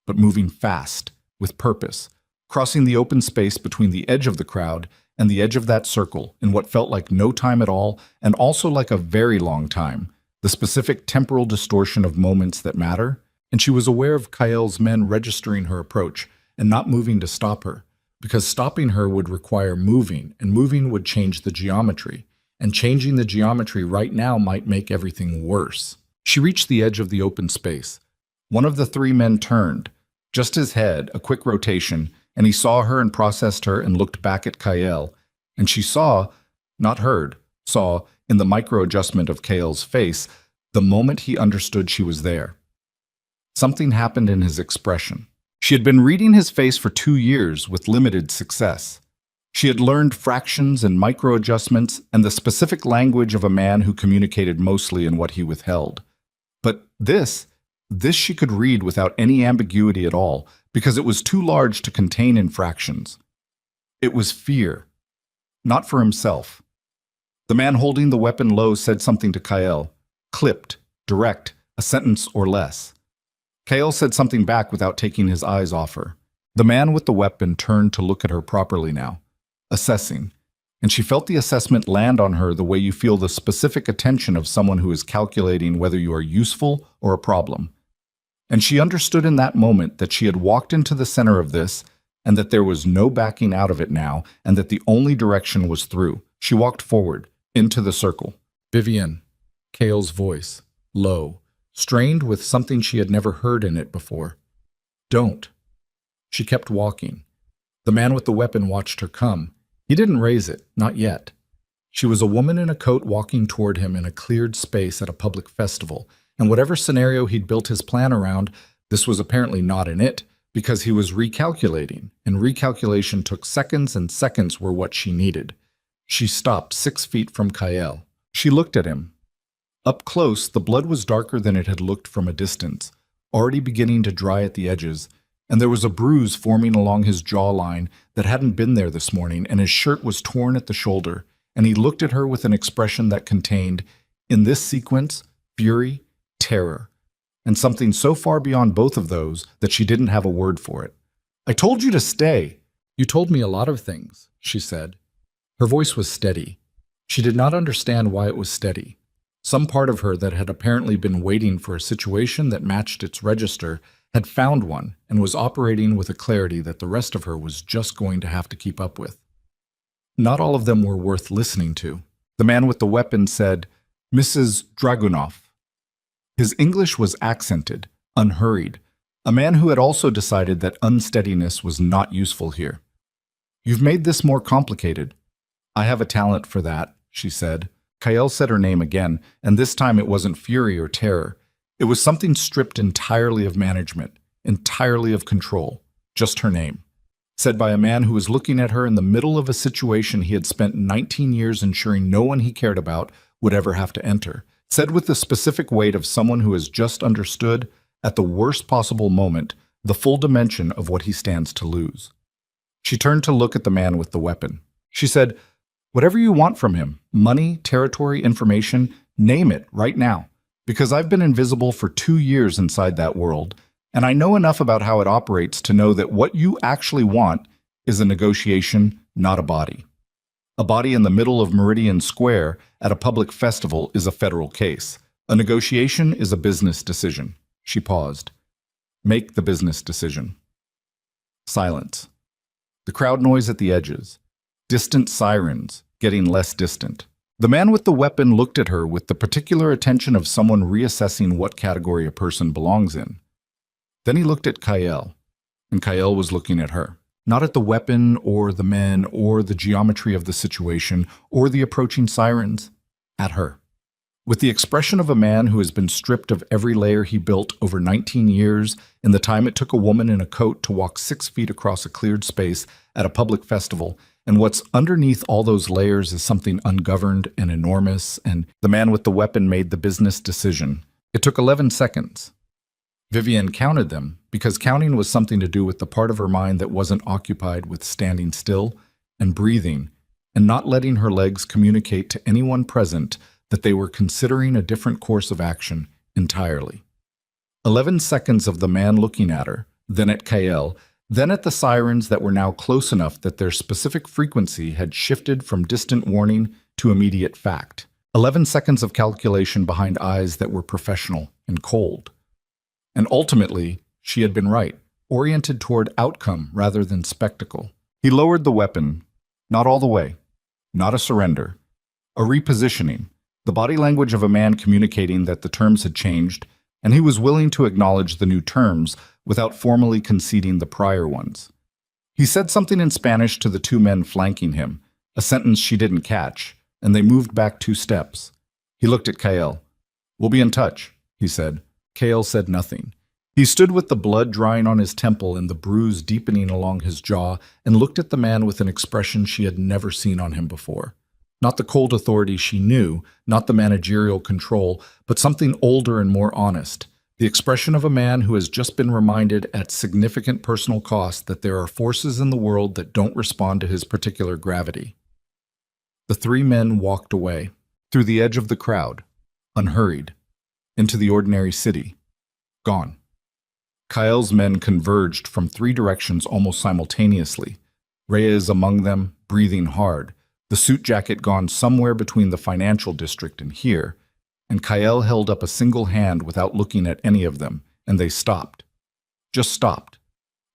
Speaker 1: but moving fast, with purpose, crossing the open space between the edge of the crowd and the edge of that circle in what felt like no time at all and also like a very long time, the specific temporal distortion of moments that matter, and she was aware of Kael's men registering her approach and not moving to stop her, because stopping her would require moving, and moving would change the geometry, and changing the geometry right now might make everything worse. She reached the edge of the open space. One of the three men turned, just his head, a quick rotation, and he saw her and processed her and looked back at Kael, and she saw, not heard, saw, in the micro-adjustment of Kael's face, the moment he understood she was there. Something happened in his expression. She had been reading his face for 2 years with limited success. She had learned fractions and micro-adjustments and the specific language of a man who communicated mostly in what he withheld. But this she could read without any ambiguity at all, because it was too large to contain in fractions. It was fear. Not for himself. The man holding the weapon low said something to Kael, clipped, direct, a sentence or less. Kael said something back without taking his eyes off her. The man with the weapon turned to look at her properly now, assessing, and she felt the assessment land on her the way you feel the specific attention of someone who is calculating whether you are useful or a problem. And she understood in that moment that she had walked into the center of this and that there was no backing out of it now and that the only direction was through. She walked forward, into the circle. Vivian, Kael's voice, low, strained with something she had never heard in it before. Don't. She kept walking. The man with the weapon watched her come. He didn't raise it, not yet. She was a woman in a coat walking toward him in a cleared space at a public festival, and whatever scenario he'd built his plan around, this was apparently not in it, because he was recalculating, and recalculation took seconds, and seconds were what she needed. She stopped 6 feet from Kael. She looked at him. Up close, the blood was darker than it had looked from a distance, already beginning to dry at the edges, and there was a bruise forming along his jawline that hadn't been there this morning, and his shirt was torn at the shoulder, and he looked at her with an expression that contained, in this sequence, fury, terror, and something so far beyond both of those that she didn't have a word for it. I told you to stay. You told me a lot of things, she said. Her voice was steady. She did not understand why it was steady. Some part of her that had apparently been waiting for a situation that matched its register had found one and was operating with a clarity that the rest of her was just going to have to keep up with. Not all of them were worth listening to. The man with the weapon said, Mrs. Dragunov. His English was accented, unhurried, a man who had also decided that unsteadiness was not useful here. You've made this more complicated. I have a talent for that, she said. Kael said her name again, and this time it wasn't fury or terror. It was something stripped entirely of management, entirely of control, just her name. Said by a man who was looking at her in the middle of a situation he had spent 19 years ensuring no one he cared about would ever have to enter. Said with the specific weight of someone who has just understood, at the worst possible moment, the full dimension of what he stands to lose. She turned to look at the man with the weapon. She said, whatever you want from him, money, territory, information, name it right now, because I've been invisible for 2 years inside that world, and I know enough about how it operates to know that what you actually want is a negotiation, not a body. A body in the middle of Meridian Square at a public festival is a federal case. A negotiation is a business decision. She paused. Make the business decision. Silence. The crowd noise at the edges. Distant sirens, getting less distant. The man with the weapon looked at her with the particular attention of someone reassessing what category a person belongs in. Then he looked at Kyle, and Kyle was looking at her. Not at the weapon or the men or the geometry of the situation or the approaching sirens. At her. With the expression of a man who has been stripped of every layer he built over 19 years in the time it took a woman in a coat to walk 6 feet across a cleared space at a public festival, and what's underneath all those layers is something ungoverned and enormous, and the man with the weapon made the business decision. It took 11 seconds. Vivian counted them, because counting was something to do with the part of her mind that wasn't occupied with standing still and breathing, and not letting her legs communicate to anyone present that they were considering a different course of action entirely. 11 seconds of the man looking at her, then at Kyle, then at the sirens that were now close enough that their specific frequency had shifted from distant warning to immediate fact. 11 seconds of calculation behind eyes that were professional and cold. And ultimately, she had been right, oriented toward outcome rather than spectacle. He lowered the weapon, not all the way, not a surrender, a repositioning, the body language of a man communicating that the terms had changed, and he was willing to acknowledge the new terms without formally conceding the prior ones. He said something in Spanish to the 2 men flanking him, a sentence she didn't catch, and they moved back 2 steps. He looked at Kyle. "We'll be in touch," he said. Kyle said nothing. He stood with the blood drying on his temple and the bruise deepening along his jaw and looked at the man with an expression she had never seen on him before. Not the cold authority she knew, not the managerial control, but something older and more honest. The expression of a man who has just been reminded at significant personal cost that there are forces in the world that don't respond to his particular gravity. The 3 men walked away, through the edge of the crowd, unhurried, into the ordinary city. Gone. Kyle's men converged from 3 directions almost simultaneously. Reyes among them, breathing hard. The suit jacket gone somewhere between the financial district and here, and Kyle held up a single hand without looking at any of them, and they stopped. Just stopped.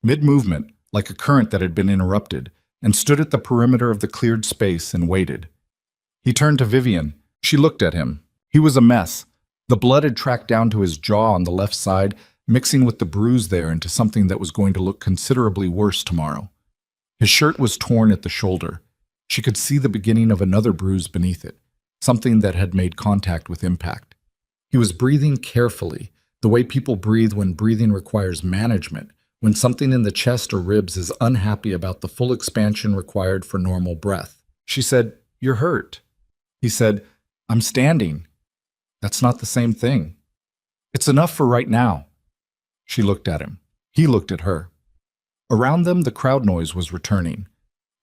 Speaker 1: Mid-movement, like a current that had been interrupted, and stood at the perimeter of the cleared space and waited. He turned to Vivian. She looked at him. He was a mess. The blood had tracked down to his jaw on the left side, mixing with the bruise there into something that was going to look considerably worse tomorrow. His shirt was torn at the shoulder. She could see the beginning of another bruise beneath it, something that had made contact with impact. He was breathing carefully, the way people breathe when breathing requires management, when something in the chest or ribs is unhappy about the full expansion required for normal breath. She said, "You're hurt." He said, "I'm standing." "That's not the same thing." "It's enough for right now." She looked at him. He looked at her. Around them, the crowd noise was returning.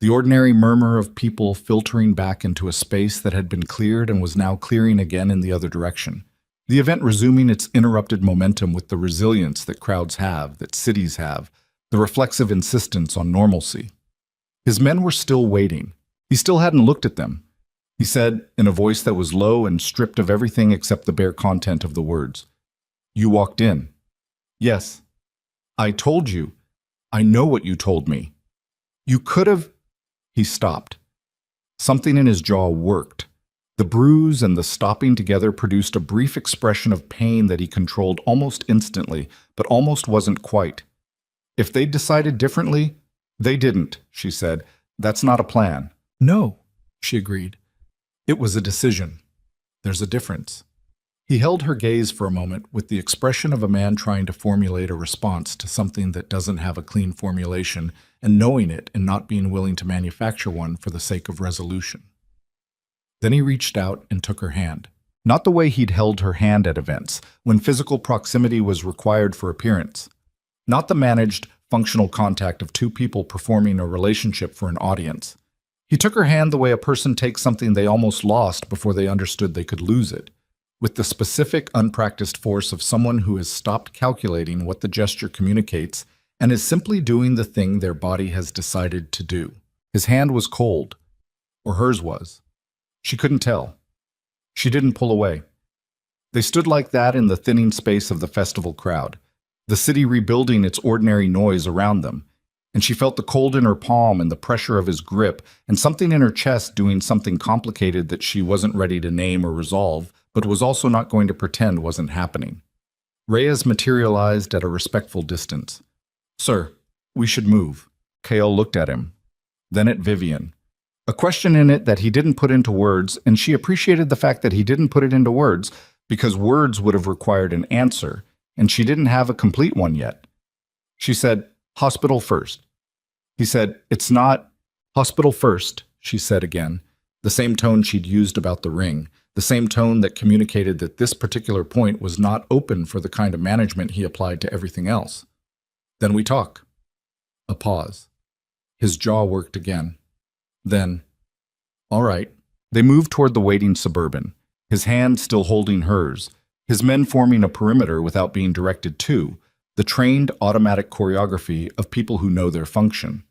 Speaker 1: The ordinary murmur of people filtering back into a space that had been cleared and was now clearing again in the other direction. The event resuming its interrupted momentum with the resilience that crowds have, that cities have, the reflexive insistence on normalcy. His men were still waiting. He still hadn't looked at them. He said, in a voice that was low and stripped of everything except the bare content of the words, "You walked in." "Yes." "I told you. I know what you told me." "You could have—" He stopped. Something in his jaw worked. The bruise and the stopping together produced a brief expression of pain that he controlled almost instantly, but almost wasn't quite. "If they'd decided differently—" "They didn't," she said. "That's not a plan." "No," she agreed. "It was a decision. There's a difference." He held her gaze for a moment with the expression of a man trying to formulate a response to something that doesn't have a clean formulation, and knowing it and not being willing to manufacture one for the sake of resolution. Then he reached out and took her hand. Not the way he'd held her hand at events, when physical proximity was required for appearance. Not the managed, functional contact of 2 people performing a relationship for an audience. He took her hand the way a person takes something they almost lost before they understood they could lose it, with the specific, unpracticed force of someone who has stopped calculating what the gesture communicates and is simply doing the thing their body has decided to do. His hand was cold, or hers was. She couldn't tell. She didn't pull away. They stood like that in the thinning space of the festival crowd, the city rebuilding its ordinary noise around them, and she felt the cold in her palm and the pressure of his grip and something in her chest doing something complicated that she wasn't ready to name or resolve, but was also not going to pretend wasn't happening. Reyes materialized at a respectful distance. "Sir, we should move." Kale looked at him, then at Vivian. A question in it that he didn't put into words, and she appreciated the fact that he didn't put it into words because words would have required an answer, and she didn't have a complete one yet. She said, "Hospital first." He said, "It's not hospital first," she said again, the same tone she'd used about the ring, the same tone that communicated that this particular point was not open for the kind of management he applied to everything else. "Then we talk." A pause. His jaw worked again. Then, "All right." They moved toward the waiting Suburban, his hand still holding hers, his men forming a perimeter without being directed to, the trained automatic choreography of people who know their function.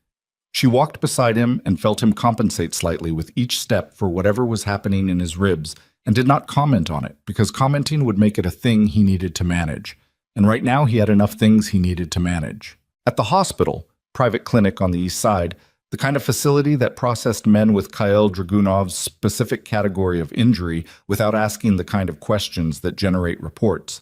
Speaker 1: She walked beside him and felt him compensate slightly with each step for whatever was happening in his ribs and did not comment on it because commenting would make it a thing he needed to manage. And right now he had enough things he needed to manage. At the hospital, private clinic on the east side, the kind of facility that processed men with Kyle Dragunov's specific category of injury without asking the kind of questions that generate reports.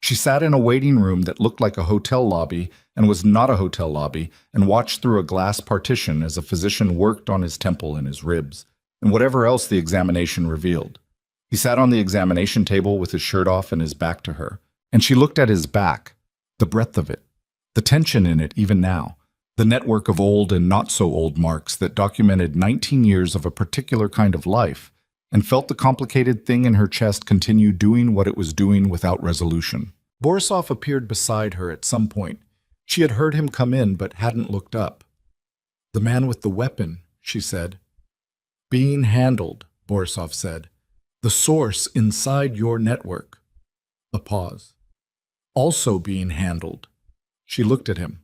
Speaker 1: She sat in a waiting room that looked like a hotel lobby and was not a hotel lobby and watched through a glass partition as a physician worked on his temple and his ribs, and whatever else the examination revealed. He sat on the examination table with his shirt off and his back to her, and she looked at his back, the breadth of it, the tension in it even now, the network of old and not-so-old marks that documented 19 years of a particular kind of life, and felt the complicated thing in her chest continue doing what it was doing without resolution. Borisov appeared beside her at some point. She had heard him come in but hadn't looked up. "The man with the weapon," she said. "Being handled," Borisov said. "The source inside your network." A pause. "Also being handled." She looked at him.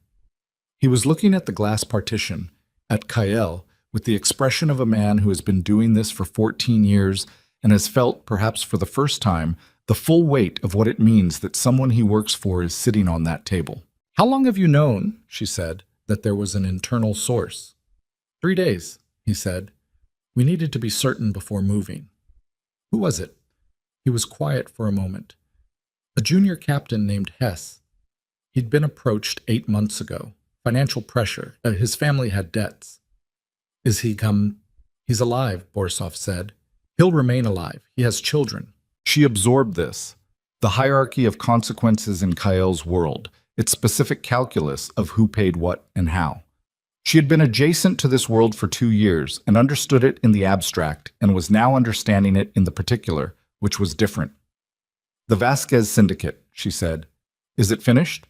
Speaker 1: He was looking at the glass partition, at Kyle, with the expression of a man who has been doing this for 14 years and has felt, perhaps for the first time, the full weight of what it means that someone he works for is sitting on that table. "How long have you known," she said, "that there was an internal source?" 3 days, he said. "We needed to be certain before moving." "Who was it?" He was quiet for a moment. "A junior captain named Hess. He'd been approached 8 months ago. Financial pressure. His family had debts." "Is he come?" "He's alive," Borisov said. "He'll remain alive. He has children." She absorbed this, the hierarchy of consequences in Kyle's world, its specific calculus of who paid what and how. She had been adjacent to this world for 2 years and understood it in the abstract and was now understanding it in the particular, which was different. "The Vasquez Syndicate," she said. "Is it finished?"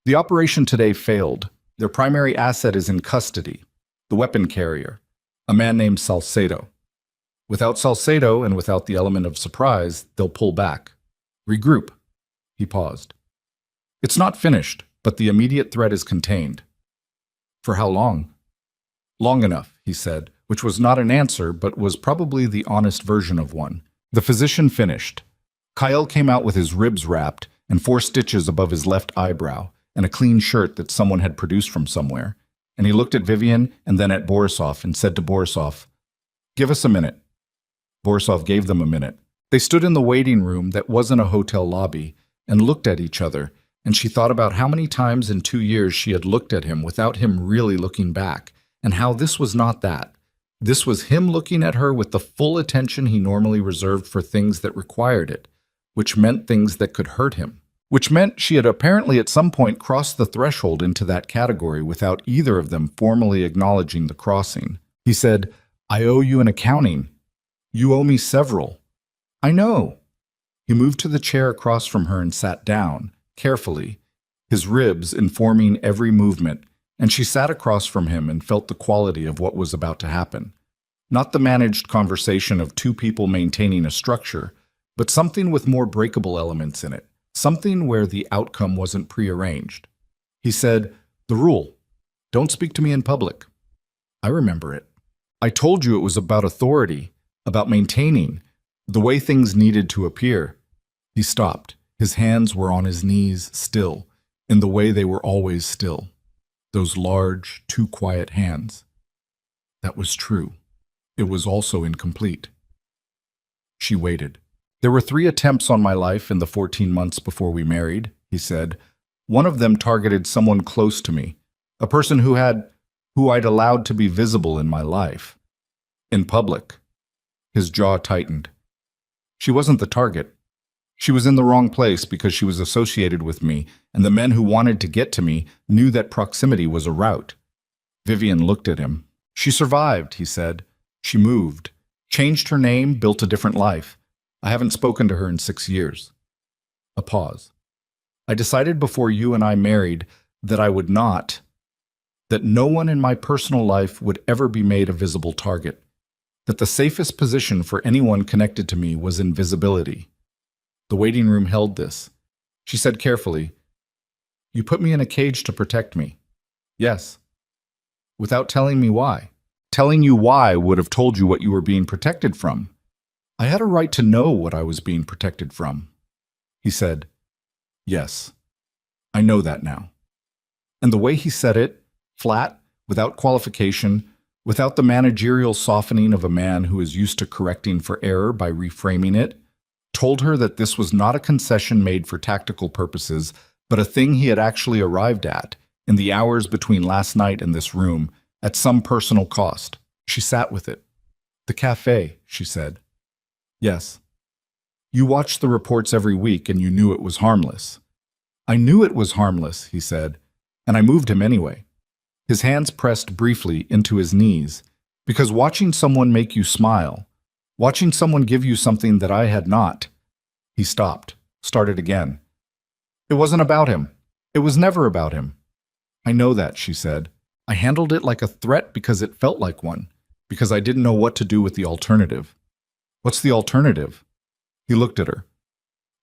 Speaker 1: "The operation today failed. Their primary asset is in custody, the weapon carrier, a man named Salcedo. Without Salcedo and without the element of surprise, they'll pull back. Regroup." He paused. "It's not finished, but the immediate threat is contained." "For how long?" "Long enough," he said, which was not an answer, but was probably the honest version of one. The physician finished. Kyle came out with his ribs wrapped and 4 stitches above his left eyebrow, and a clean shirt that someone had produced from somewhere, and he looked at Vivian and then at Borisov and said to Borisov, "Give us a minute." Borisov gave them a minute. They stood in the waiting room that wasn't a hotel lobby and looked at each other, and she thought about how many times in 2 years she had looked at him without him really looking back, and how this was not that. This was him looking at her with the full attention he normally reserved for things that required it, which meant things that could hurt him. Which meant she had apparently at some point crossed the threshold into that category without either of them formally acknowledging the crossing. He said, "I owe you an accounting. You owe me several." "I know." He moved to the chair across from her and sat down, carefully, his ribs informing every movement, and she sat across from him and felt the quality of what was about to happen. Not the managed conversation of 2 people maintaining a structure, but something with more breakable elements in it. Something where the outcome wasn't prearranged. He said, "The rule. Don't speak to me in public." "I remember it. I told you it was about authority, about maintaining, the way things needed to appear." He stopped. His hands were on his knees, still, in the way they were always still. Those large, too quiet hands. That was true. It was also incomplete. She waited. There were 3 attempts on my life in the 14 months before we married, he said. One of them targeted someone close to me, a person who I'd allowed to be visible in my life. In public. His jaw tightened. She wasn't the target. She was in the wrong place because she was associated with me, and the men who wanted to get to me knew that proximity was a route. Vivian looked at him. She survived, he said. She moved, changed her name, built a different life. I haven't spoken to her in 6 years. A pause. I decided before you and I married that that no one in my personal life would ever be made a visible target, that the safest position for anyone connected to me was invisibility. The waiting room held this. She said carefully, "You put me in a cage to protect me." Yes. Without telling me why. Telling you why would have told you what you were being protected from. I had a right to know what I was being protected from. He said, "Yes, I know that now." And the way he said it, flat, without qualification, without the managerial softening of a man who is used to correcting for error by reframing it, told her that this was not a concession made for tactical purposes, but a thing he had actually arrived at, in the hours between last night and this room, at some personal cost. She sat with it. "The cafe," she said. "Yes. You watched the reports every week and you knew it was harmless." "I knew it was harmless," he said, "and I moved him anyway." His hands pressed briefly into his knees, because watching someone make you smile, watching someone give you something that I had not. He stopped, started again. "It wasn't about him. It was never about him." "I know that," she said. "I handled it like a threat because it felt like one, because I didn't know what to do with the alternative." "What's the alternative?" He looked at her.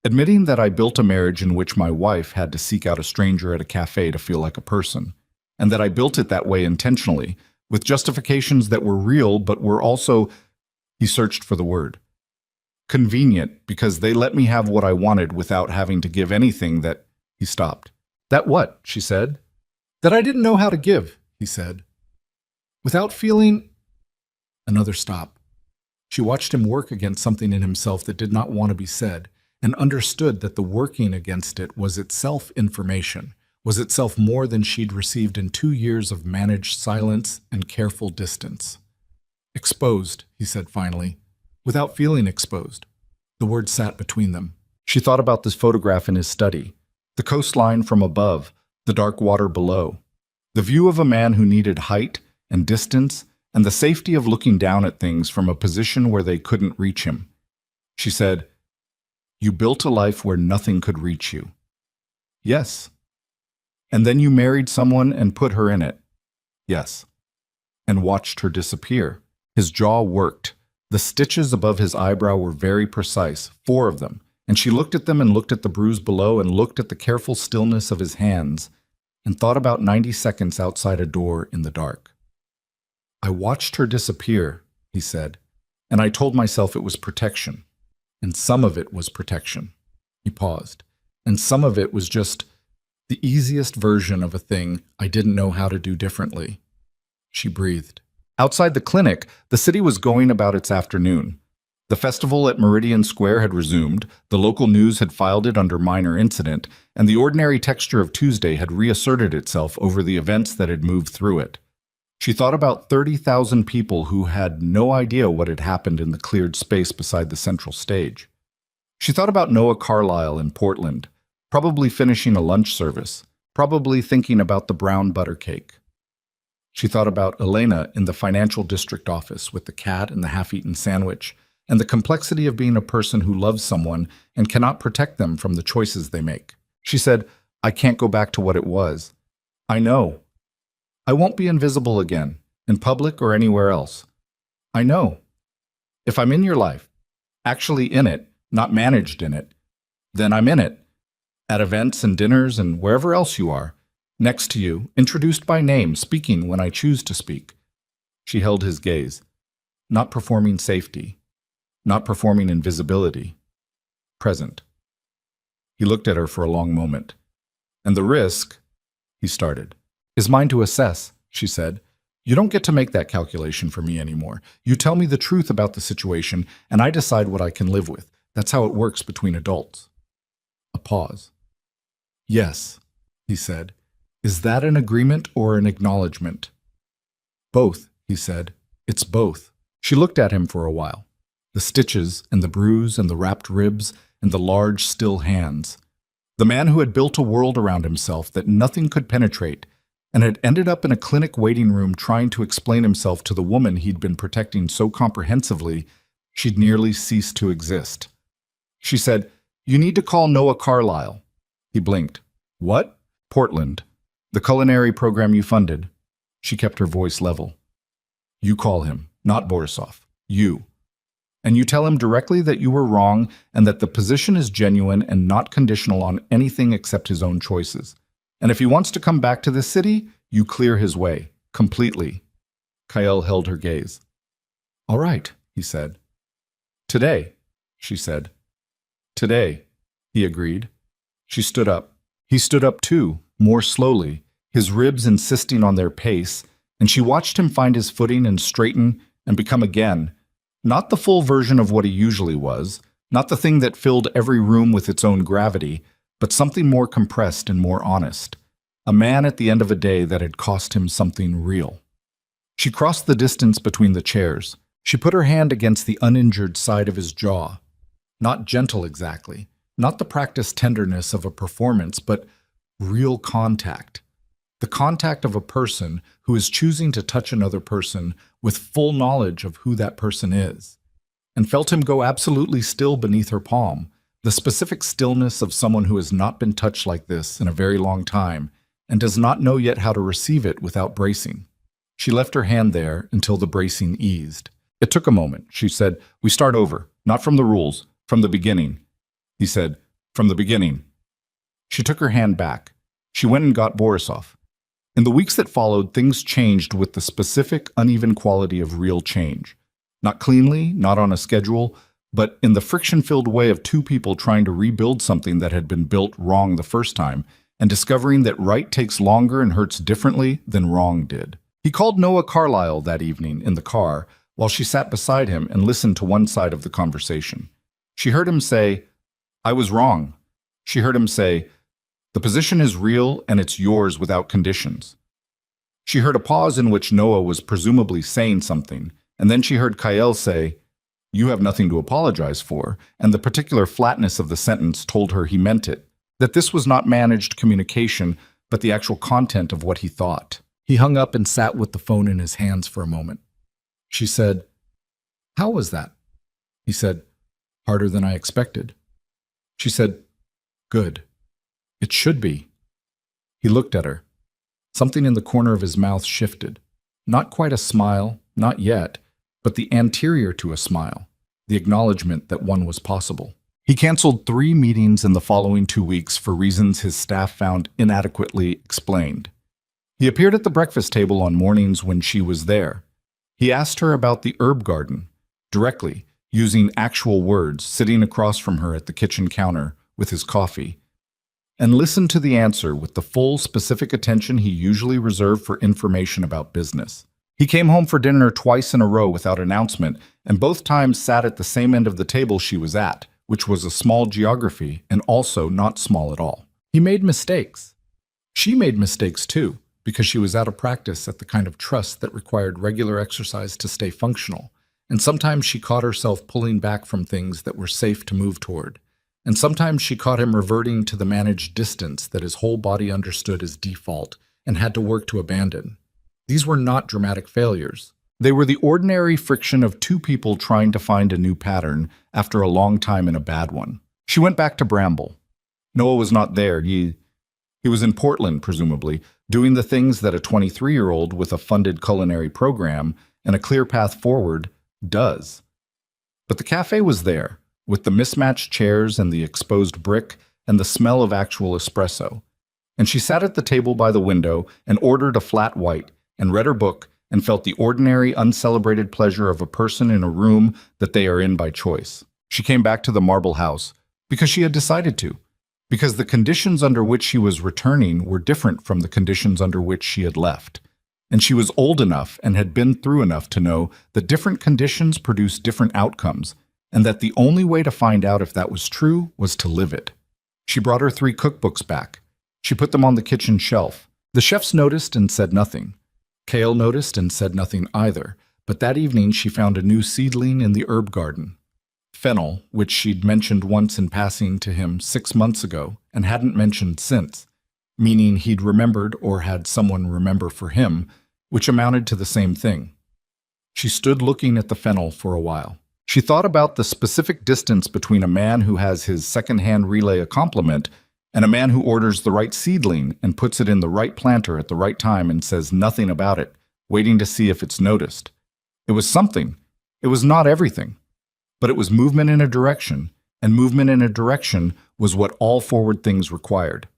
Speaker 1: "Admitting that I built a marriage in which my wife had to seek out a stranger at a cafe to feel like a person, and that I built it that way intentionally, with justifications that were real but were also," he searched for the word, "convenient, because they let me have what I wanted without having to give anything that—" He stopped. "That what?" she said. "That I didn't know how to give," he said. "Without feeling—" Another stop. She watched him work against something in himself that did not want to be said, and understood that the working against it was itself information, was itself more than she'd received in 2 years of managed silence and careful distance. "Exposed," he said finally, "without feeling exposed." The word sat between them. She thought about this photograph in his study, the coastline from above, the dark water below, the view of a man who needed height and distance and the safety of looking down at things from a position where they couldn't reach him. She said, "You built a life where nothing could reach you." "Yes." "And then you married someone and put her in it." "Yes." "And watched her disappear." His jaw worked. The stitches above his eyebrow were very precise, 4 of them, and she looked at them and looked at the bruise below and looked at the careful stillness of his hands and thought about 90 seconds outside a door in the dark. "I watched her disappear," he said, "and I told myself it was protection. And some of it was protection." He paused. "And some of it was just the easiest version of a thing I didn't know how to do differently." She breathed. Outside the clinic, the city was going about its afternoon. The festival at Meridian Square had resumed, the local news had filed it under minor incident, and the ordinary texture of Tuesday had reasserted itself over the events that had moved through it. She thought about 30,000 people who had no idea what had happened in the cleared space beside the central stage. She thought about Noah Carlyle in Portland, probably finishing a lunch service, probably thinking about the brown butter cake. She thought about Elena in the financial district office with the cat and the half-eaten sandwich, and the complexity of being a person who loves someone and cannot protect them from the choices they make. She said, "I can't go back to what it was. I know. I won't be invisible again, in public or anywhere else. I know. If I'm in your life, actually in it, not managed in it, then I'm in it. At events and dinners and wherever else you are, next to you, introduced by name, speaking when I choose to speak." She held his gaze. Not performing safety. Not performing invisibility. Present. He looked at her for a long moment. And the risk, he started, is mine to assess, she said. You don't get to make that calculation for me anymore. You tell me the truth about the situation, and I decide what I can live with. That's how it works between adults. A pause. Yes, he said. Is that an agreement or an acknowledgement? Both, he said. It's both. She looked at him for a while. The stitches and the bruise and the wrapped ribs and the large, still hands. The man who had built a world around himself that nothing could penetrate and had ended up in a clinic waiting room trying to explain himself to the woman he'd been protecting so comprehensively she'd nearly ceased to exist. She said, You need to call Noah Carlyle. He blinked. What? Portland. The culinary program you funded. She kept her voice level. You call him, not Borisov. You. And you tell him directly that you were wrong and that the position is genuine and not conditional on anything except his own choices. And if he wants to come back to this city, you clear his way, completely. Kael held her gaze. All right, he said. Today, she said. Today, he agreed. She stood up. He stood up too, more slowly, his ribs insisting on their pace, and she watched him find his footing and straighten and become again, not the full version of what he usually was, not the thing that filled every room with its own gravity, but something more compressed and more honest. A man at the end of a day that had cost him something real. She crossed the distance between the chairs. She put her hand against the uninjured side of his jaw. Not gentle exactly, not the practiced tenderness of a performance, but real contact. The contact of a person who is choosing to touch another person with full knowledge of who that person is, and felt him go absolutely still beneath her palm, the specific stillness of someone who has not been touched like this in a very long time and does not know yet how to receive it without bracing. She left her hand there until the bracing eased. It took a moment. She said, We start over, not from the rules, from the beginning. He said, From the beginning. She took her hand back. She went and got Borisov. In the weeks that followed, things changed with the specific, uneven quality of real change. Not cleanly, not on a schedule, but in the friction-filled way of two people trying to rebuild something that had been built wrong the first time, and discovering that right takes longer and hurts differently than wrong did. He called Noah Carlyle that evening in the car while she sat beside him and listened to one side of the conversation. She heard him say, I was wrong. She heard him say, The position is real and it's yours without conditions. She heard a pause in which Noah was presumably saying something, and then she heard Kael say, You have nothing to apologize for, and the particular flatness of the sentence told her he meant it, that this was not managed communication, but the actual content of what he thought. He hung up and sat with the phone in his hands for a moment. She said, How was that? He said, Harder than I expected. She said, Good. It should be. He looked at her. Something in the corner of his mouth shifted. Not quite a smile, not yet, but the anterior to a smile, the acknowledgement that one was possible. He canceled 3 meetings in the following 2 weeks for reasons his staff found inadequately explained. He appeared at the breakfast table on mornings when she was there. He asked her about the herb garden, directly, using actual words, sitting across from her at the kitchen counter with his coffee, and listened to the answer with the full, specific attention he usually reserved for information about business. He came home for dinner twice in a row without announcement, and both times sat at the same end of the table she was at, which was a small geography and also not small at all. He made mistakes. She made mistakes too, because she was out of practice at the kind of trust that required regular exercise to stay functional, and sometimes she caught herself pulling back from things that were safe to move toward. And sometimes she caught him reverting to the managed distance that his whole body understood as default and had to work to abandon. These were not dramatic failures. They were the ordinary friction of two people trying to find a new pattern after a long time in a bad one. She went back to Bramble. Noah was not there. He was in Portland, presumably, doing the things that a 23-year-old with a funded culinary program and a clear path forward does. But the cafe was there, with the mismatched chairs and the exposed brick and the smell of actual espresso. And she sat at the table by the window and ordered a flat white and read her book and felt the ordinary, uncelebrated pleasure of a person in a room that they are in by choice. She came back to the marble house because she had decided to. because the conditions under which she was returning were different from the conditions under which she had left. And she was old enough and had been through enough to know that different conditions produce different outcomes, and that the only way to find out if that was true was to live it. She brought her 3 cookbooks back. She put them on the kitchen shelf. The chefs noticed and said nothing. Kale noticed and said nothing either, but that evening she found a new seedling in the herb garden. Fennel, which she'd mentioned once in passing to him 6 months ago and hadn't mentioned since, meaning he'd remembered or had someone remember for him, which amounted to the same thing. She stood looking at the fennel for a while. She thought about the specific distance between a man who has his second-hand relay a compliment and a man who orders the right seedling and puts it in the right planter at the right time and says nothing about it, waiting to see if it's noticed. It was something. It was not everything. But it was movement in a direction, and movement in a direction was what all forward things required.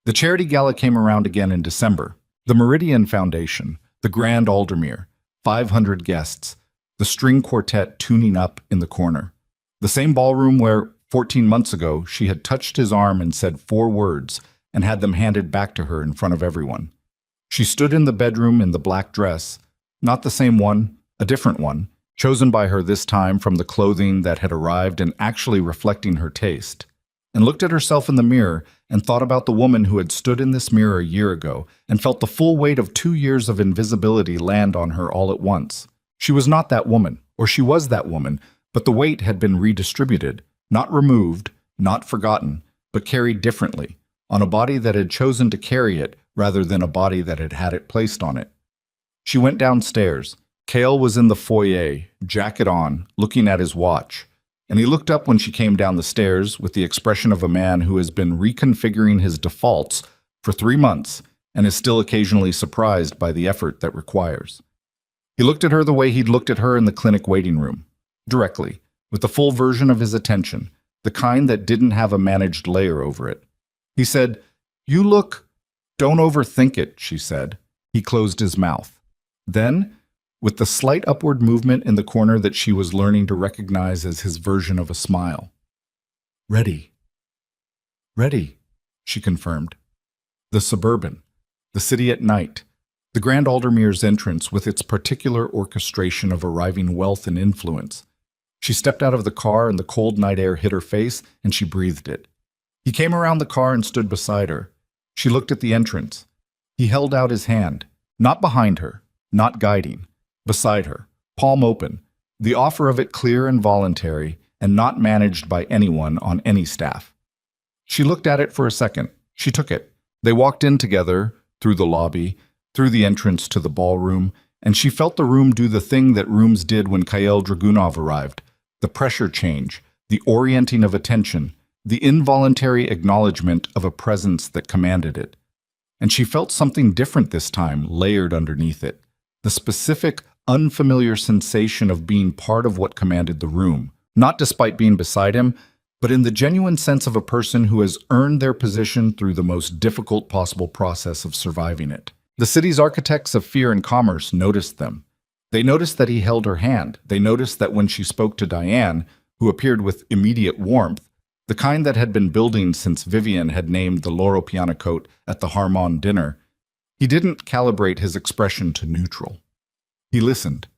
Speaker 1: The charity gala came around again in December. The Meridian Foundation, the Grand Aldermere, 500 guests, the string quartet tuning up in the corner. The same ballroom where, 14 months ago, she had touched his arm and said 4 words and had them handed back to her in front of everyone. She stood in the bedroom in the black dress, not the same one, a different one, chosen by her this time from the clothing that had arrived and actually reflecting her taste, and looked at herself in the mirror and thought about the woman who had stood in this mirror a year ago and felt the full weight of 2 years of invisibility land on her all at once. She was not that woman, or she was that woman, but the weight had been redistributed, not removed, not forgotten, but carried differently, on a body that had chosen to carry it rather than a body that had had it placed on it. She went downstairs. Kale was in the foyer, jacket on, looking at his watch, and he looked up when she came down the stairs with the expression of a man who has been reconfiguring his defaults for 3 months and is still occasionally surprised by the effort that requires. He looked at her the way he'd looked at her in the clinic waiting room, directly, with the full version of his attention, the kind that didn't have a managed layer over it. He said, "You look—" "Don't overthink it," she said. He closed his mouth. Then, with the slight upward movement in the corner that she was learning to recognize as his version of a smile. "Ready." "Ready," she confirmed. The Suburban, the city at night, the Grand Aldermere's entrance with its particular orchestration of arriving wealth and influence. She stepped out of the car and the cold night air hit her face and she breathed it. He came around the car and stood beside her. She looked at the entrance. He held out his hand, not behind her, not guiding, beside her, palm open, the offer of it clear and voluntary and not managed by anyone on any staff. She looked at it for a second. She took it. They walked in together, through the lobby, through the entrance to the ballroom, and she felt the room do the thing that rooms did when Kyle Dragunov arrived, the pressure change, the orienting of attention, the involuntary acknowledgement of a presence that commanded it. And she felt something different this time, layered underneath it, the specific, unfamiliar sensation of being part of what commanded the room, not despite being beside him, but in the genuine sense of a person who has earned their position through the most difficult possible process of surviving it. The city's architects of fear and commerce noticed them. They noticed that he held her hand. They noticed that when she spoke to Diane, who appeared with immediate warmth, the kind that had been building since Vivian had named the Loro Pianocote at the Harmon dinner, he didn't calibrate his expression to neutral. He listened.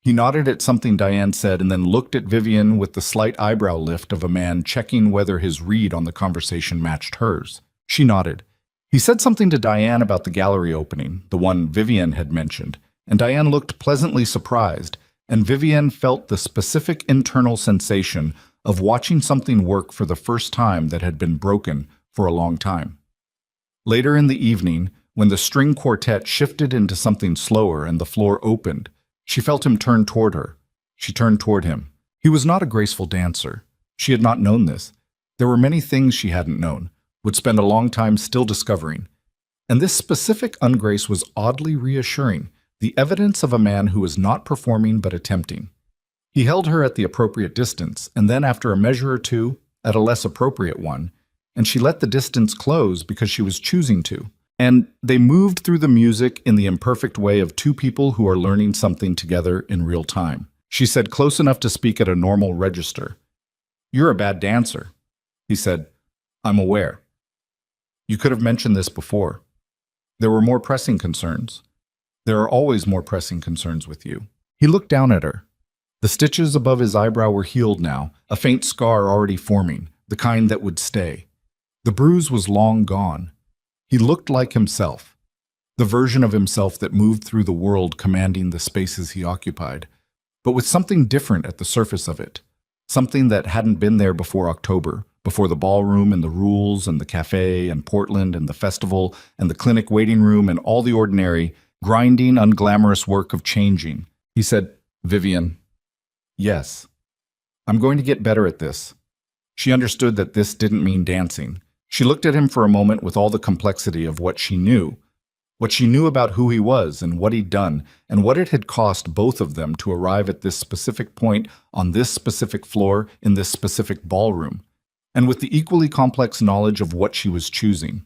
Speaker 1: He nodded at something Diane said and then looked at Vivian with the slight eyebrow lift of a man checking whether his read on the conversation matched hers. She nodded. He said something to Diane about the gallery opening, the one Vivian had mentioned, and Diane looked pleasantly surprised, and Vivian felt the specific internal sensation of watching something work for the first time that had been broken for a long time. Later in the evening, when the string quartet shifted into something slower and the floor opened, she felt him turn toward her. She turned toward him. He was not a graceful dancer. She had not known this. There were many things she hadn't known, would spend a long time still discovering. And this specific ungrace was oddly reassuring, the evidence of a man who was not performing but attempting. He held her at the appropriate distance, and then after a measure or two, at a less appropriate one, and she let the distance close because she was choosing to. And they moved through the music in the imperfect way of 2 people who are learning something together in real time. She said, close enough to speak at a normal register. "You're a bad dancer." He said, "I'm aware." You could have mentioned this before. There were more pressing concerns. There are always more pressing concerns with you. He looked down at her. The stitches above his eyebrow were healed now, a faint scar already forming, the kind that would stay. The bruise was long gone. He looked like himself, the version of himself that moved through the world commanding the spaces he occupied, but with something different at the surface of it, something that hadn't been there before October, before the ballroom and the rules and the cafe and Portland and the festival and the clinic waiting room and all the ordinary, grinding, unglamorous work of changing. He said, "Vivian, yes, I'm going to get better at this." She understood that this didn't mean dancing. She looked at him for a moment with all the complexity of what she knew about who he was and what he'd done, and what it had cost both of them to arrive at this specific point on this specific floor in this specific ballroom, and with the equally complex knowledge of what she was choosing.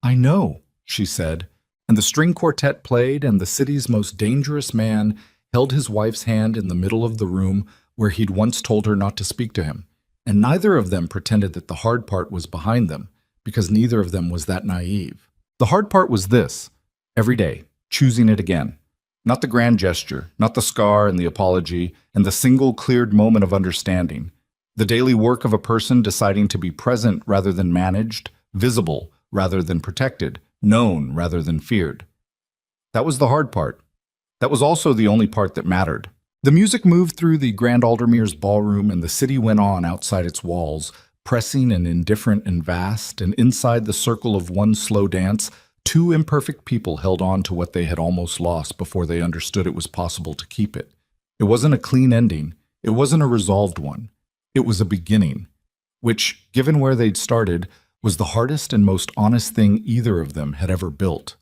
Speaker 1: "I know," she said, and the string quartet played, and the city's most dangerous man held his wife's hand in the middle of the room where he'd once told her not to speak to him, and neither of them pretended that the hard part was behind them, because neither of them was that naive. The hard part was this: every day, choosing it again. Not the grand gesture, not the scar and the apology, and the single cleared moment of understanding. The daily work of a person deciding to be present rather than managed, visible rather than protected, known rather than feared. That was the hard part. That was also the only part that mattered. The music moved through the Grand Aldermere's ballroom, and the city went on outside its walls, pressing and indifferent and vast, and inside the circle of one slow dance, two imperfect people held on to what they had almost lost before they understood it was possible to keep it. It wasn't a clean ending. It wasn't a resolved one. It was a beginning, which, given where they'd started, was the hardest and most honest thing either of them had ever built.